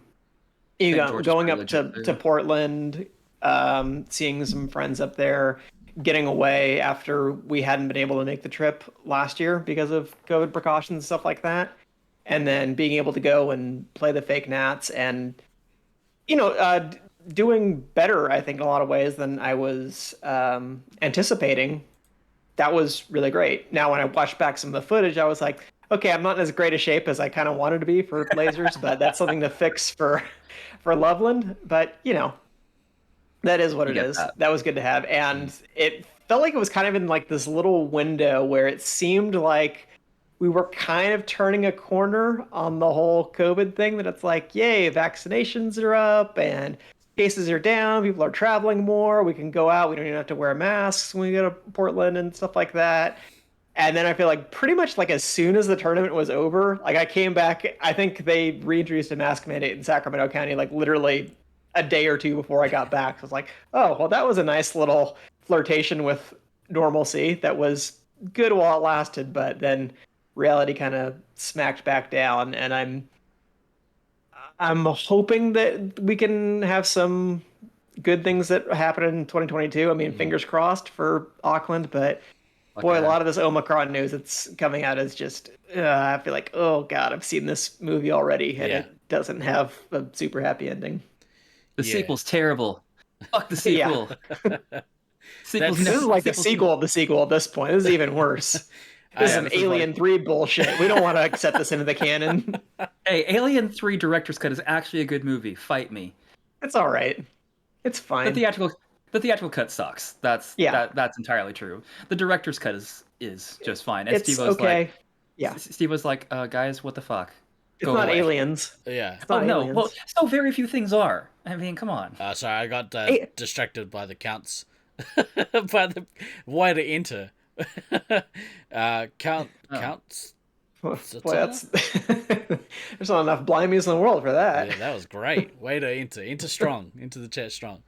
George is going pretty up legit to too. Portland, seeing some friends up there, getting away after we hadn't been able to make the trip last year because of COVID precautions and stuff like that, and then being able to go and play the fake Nats and doing better, I think, in a lot of ways than I was anticipating. That was really great. Now, when I watched back some of the footage, I was like, okay, I'm not in as great a shape as I kind of wanted to be for lasers, but that's something to fix for Loveland. But that is what You it get is. that. That was good to have, and it felt like it was kind of in like this little window where it seemed like we were kind of turning a corner on the whole COVID thing. That it's like, yay, vaccinations are up and cases are down. People are traveling more. We can go out. We don't even have to wear masks when we go to Portland and stuff like that. And then I feel like pretty much like as soon as the tournament was over, like I came back, I think they reintroduced a mask mandate in Sacramento County, like literally a day or two before I got back. I was like, oh, well, that was a nice little flirtation with normalcy that was good while it lasted, but then reality kind of smacked back down. And I'm hoping that we can have some good things that happen in 2022. I mean, fingers crossed for Auckland, but boy, a Okay. lot of this Omicron news that's coming out is just, I feel like, oh God, I've seen this movie already, and Yeah. it doesn't have a super happy ending. The Yeah. sequel's terrible. Fuck the Yeah. sequel. Sequels This is never- like the sequels- sequel of the sequel at this point. This is even worse. I- This is Yeah, an this is Alien 3 bullshit. We don't want to accept this into the canon. Hey, Alien 3 Director's Cut is actually a good movie. Fight me. It's all right. It's The fine. theatrical cut sucks. That's entirely true. The director's cut is just fine. And It's Steve was okay. like, Yeah. Steve was like, guys, what the fuck? It's Go not away. aliens. Yeah. It's not Oh no. aliens. Well, so very few things are. I mean, come on. Sorry, I got Hey. distracted by the counts. By the way to enter. Counts. Boy, that's there's not enough blimey's in the world for that. Yeah, that was great. Way to enter strong, into the chat strong.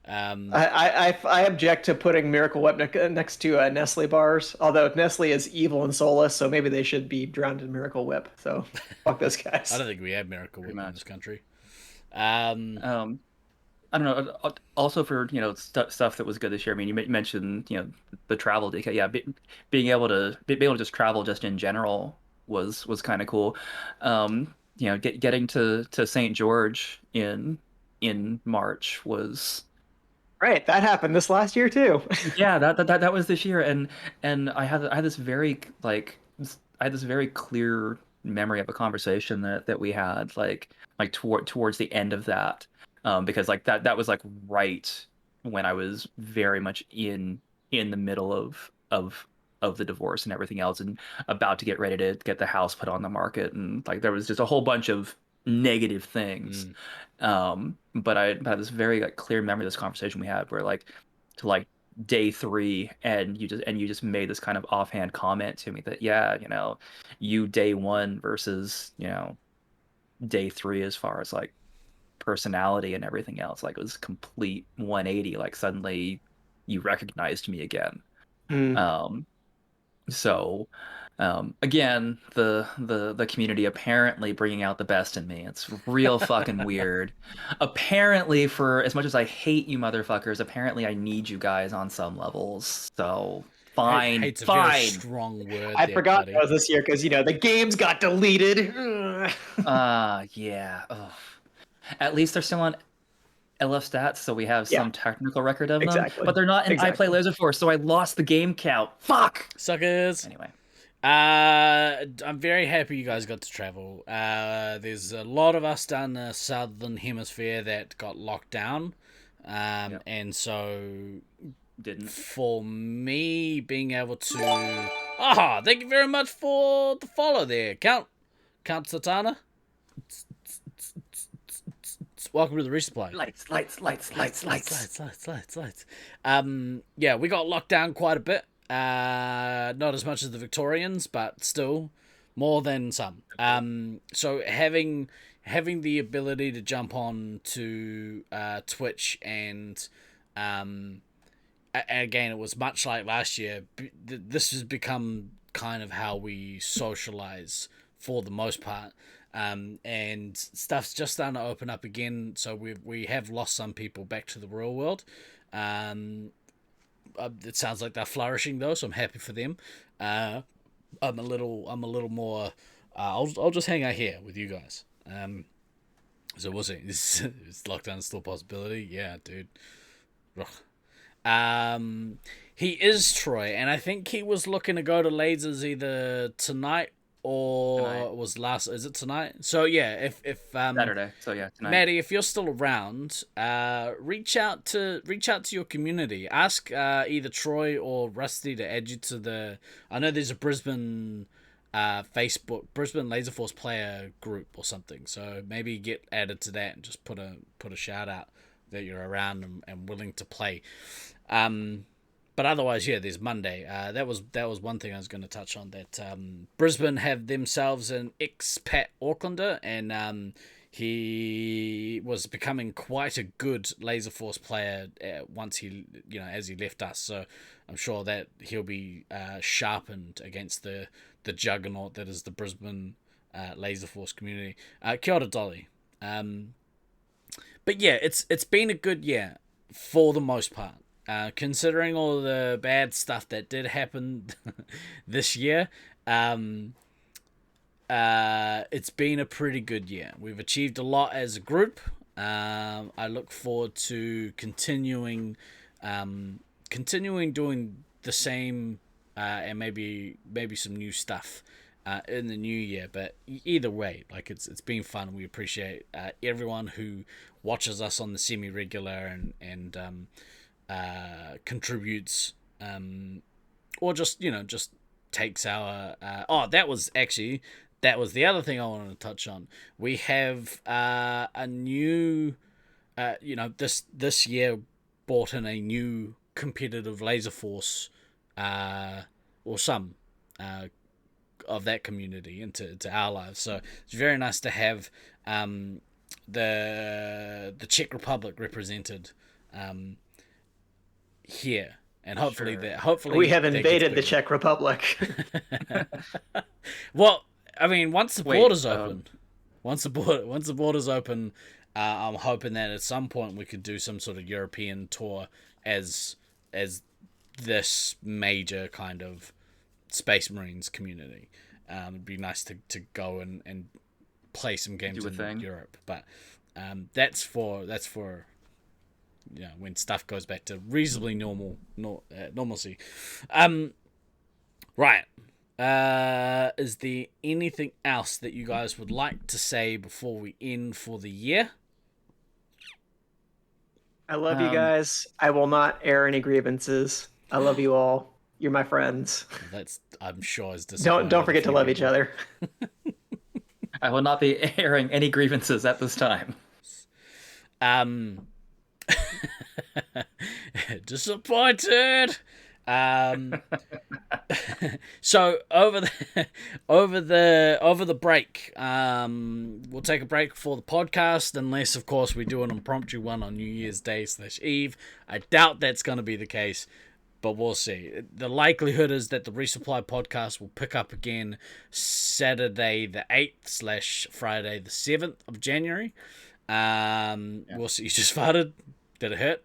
I object to putting Miracle Whip next to Nestle bars. Although Nestle is evil and soulless, so maybe they should be drowned in Miracle Whip. So fuck those guys. I don't think we have Miracle Whip in much. this country. I don't know. Also, for stuff that was good this year. I mean, you mentioned the travel. Yeah, being able to just travel just in general was kind of cool. Getting to St. George in March was. Right, that happened this last year too. Yeah, that was this year, and I had this very clear memory of a conversation that we had like towards the end of that, because like that was like right when I was very much in the middle of the divorce and everything else, and about to get ready to get the house put on the market, and like there was just a whole bunch of negative things. But I had this very like clear memory of this conversation we had where like to like day 3 and you just made this kind of offhand comment to me that you day 1 versus day 3 as far as like personality and everything else, like it was complete 180. Like suddenly you recognized me again. So again, the community apparently bringing out the best in me. It's real fucking weird. Apparently, for as much as I hate you motherfuckers, apparently I need you guys on some levels. So fine, Hate's a fine. very strong word. I there, forgot buddy. that was this year because the games got deleted. Yeah. Ugh. At least they're still on LF stats, so we have some technical record of them. Exactly. But they're not in Exactly. I Play Laser Force, so I lost the game count. Fuck. Suckers. Anyway. I'm very happy you guys got to travel. There's a lot of us down the southern hemisphere that got locked down. And so Didn't. for me being able to... thank you very much for the follow there, Count Satana. Welcome to the resupply. Lights. Yeah, we got locked down quite a bit. Not as much as the Victorians, but still more than some. So having the ability to jump on to Twitch and Again, it was much like last year. This has become kind of how we socialize for the most part. And stuff's just starting to open up again. So we have lost some people back to the real world. It sounds like they're flourishing though, so I'm happy for them. I'm a little more. I'll just hang out here with you guys. So we'll see. Is lockdown still a possibility? Yeah, dude. Ugh. He is Troy, and I think he was looking to go to Lasers either tonight or is it tonight? So yeah, if Saturday. So yeah, tonight. Maddie, if you're still around, reach out to your community. Ask either Troy or Rusty to add you to the. I know there's a Brisbane Brisbane Laser Force player group or something. So maybe get added to that and just put a shout out that you're around and willing to play. But otherwise, yeah, there's Monday. That was one thing I was going to touch on. That Brisbane have themselves an expat Aucklander, and he was becoming quite a good Laser Force player once as he left us. So I'm sure that he'll be sharpened against the juggernaut that is the Brisbane Laser Force community. Kia ora, Dolly. But yeah, it's been a good year for the most part. Considering all the bad stuff that did happen this year, it's been a pretty good year. We've achieved a lot as a group. I look forward to continuing doing the same, and maybe some new stuff in the new year. But either way, like it's been fun. We appreciate everyone who watches us on the semi-regular and contributes, or just takes our that was the other thing I wanted to touch on. We have a new this year brought in a new competitive Laser Force or some of that community into our lives, so it's very nice to have the Czech Republic represented here, and hopefully we have invaded the Czech Republic. Well, I mean, once the borders open, I'm hoping that at some point we could do some sort of European tour as this major kind of Space Marines community. It'd be nice to go and play some games in Europe, but that's for when stuff goes back to reasonably normalcy. Right. Is there anything else that you guys would like to say before we end for the year? I love you guys. I will not air any grievances. I love you all. You're my friends. That's, I'm sure, is disappointing. Don't forget to love each other. I will not be airing any grievances at this time. Disappointed. So over the break, we'll take a break for the podcast, unless of course we do an impromptu one on New Year's Day / Eve. I doubt that's going to be the case, but we'll see. The likelihood is that the Resupply Podcast will pick up again Saturday the 8th / Friday the 7th of January. We'll see. You just farted. Did it hurt?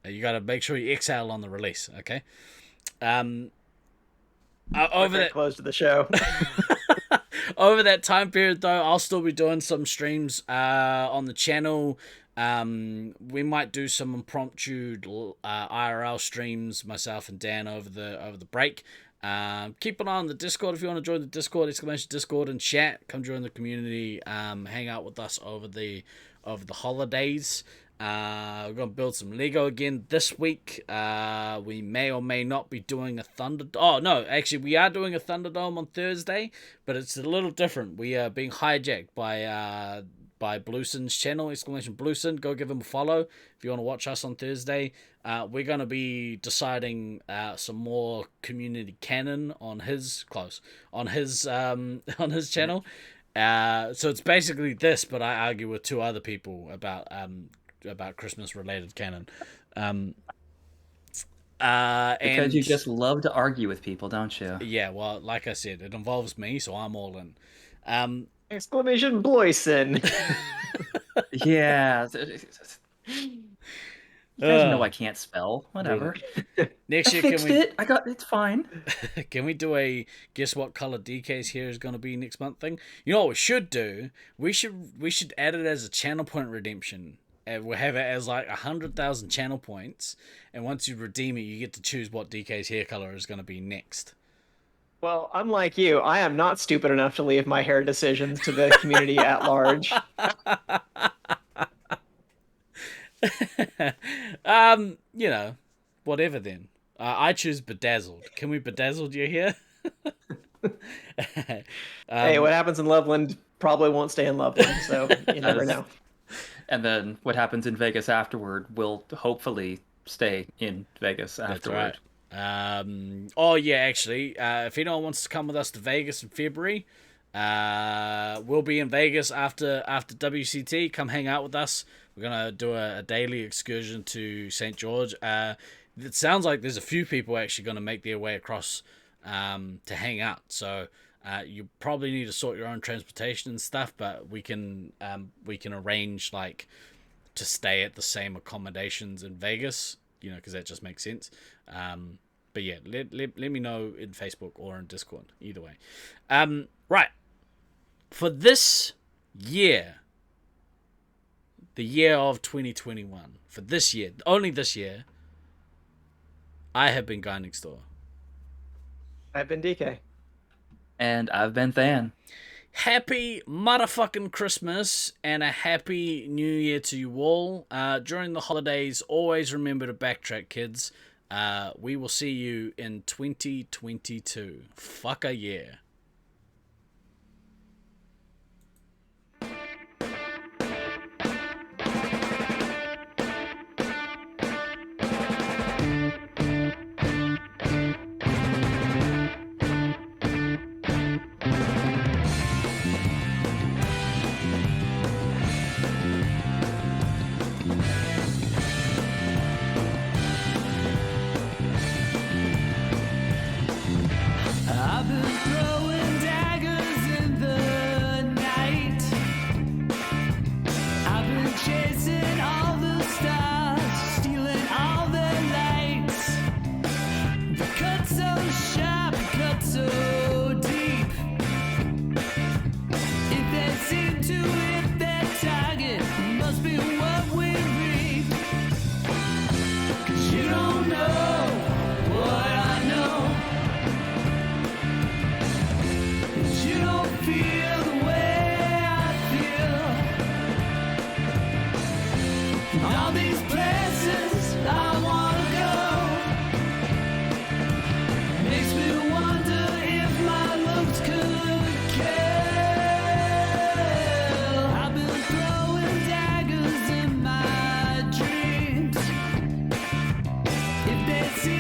You got to make sure you exhale on the release, okay? Over that close to the show. Over that time period, though, I'll still be doing some streams on the channel. We might do some impromptu IRL streams, myself and Dan, over the break. Keep an eye on the Discord if you want to join the Discord, !Discord, and chat. Come join the community. Hang out with us over the holidays. We're going to build some Lego again this week. We may or may not be doing a Thunderdome. Oh, no, actually, we are doing a Thunderdome on Thursday, but it's a little different. We are being hijacked by Blueson's channel, !Blueson. Go give him a follow if you want to watch us on Thursday. We're going to be deciding some more community canon on his channel. So it's basically this, but I argue with two other people about Christmas related canon. Because you just love to argue with people, don't you? Yeah, well, like I said, it involves me, so I'm all in. Exclamation Bloyson. Yeah. You guys know I can't spell. Whatever. Next I year, fixed it. It's fine. Can we do a guess what color DK's hair is going to be next month thing? You know what we should do? We should add it as a channel point redemption. And we'll have it as like 100,000 channel points. And once you redeem it, you get to choose what DK's hair color is going to be next. Well, unlike you, I am not stupid enough to leave my hair decisions to the community at large. You know, whatever then. I choose bedazzled. Can we bedazzled your hair? Hey, what happens in Loveland probably won't stay in Loveland, so you never know. And then what happens in Vegas afterward will hopefully stay in Vegas afterward. That's right. Oh yeah, actually, if anyone wants to come with us to Vegas in February, we'll be in Vegas after WCT. Come hang out with us. We're gonna do a daily excursion to St. George. It sounds like there's a few people actually gonna make their way across to hang out. So you probably need to sort your own transportation and stuff, but we can arrange like to stay at the same accommodations in Vegas. You know, because that just makes sense. But yeah, let me know in Facebook or in Discord. Either way. Right. For this year, the year of 2021, for this year, only this year, I have been Guy Next Door. I've been DK. And I've been Than. Happy motherfucking Christmas and a happy New Year to you all. During the holidays, always remember to backtrack, kids. We will see you in 2022. Fuck a year. I've been throwing daggers in the night. I've been chasing all the stars, stealing all their lights. The cut so sharp, cut so deep. If they seem to hit their target, must be what we reap. 'Cause you don't know what I know. You don't feel the way I feel. All these places I wanna go makes me wonder if my looks could kill. I've been throwing daggers in my dreams. If they see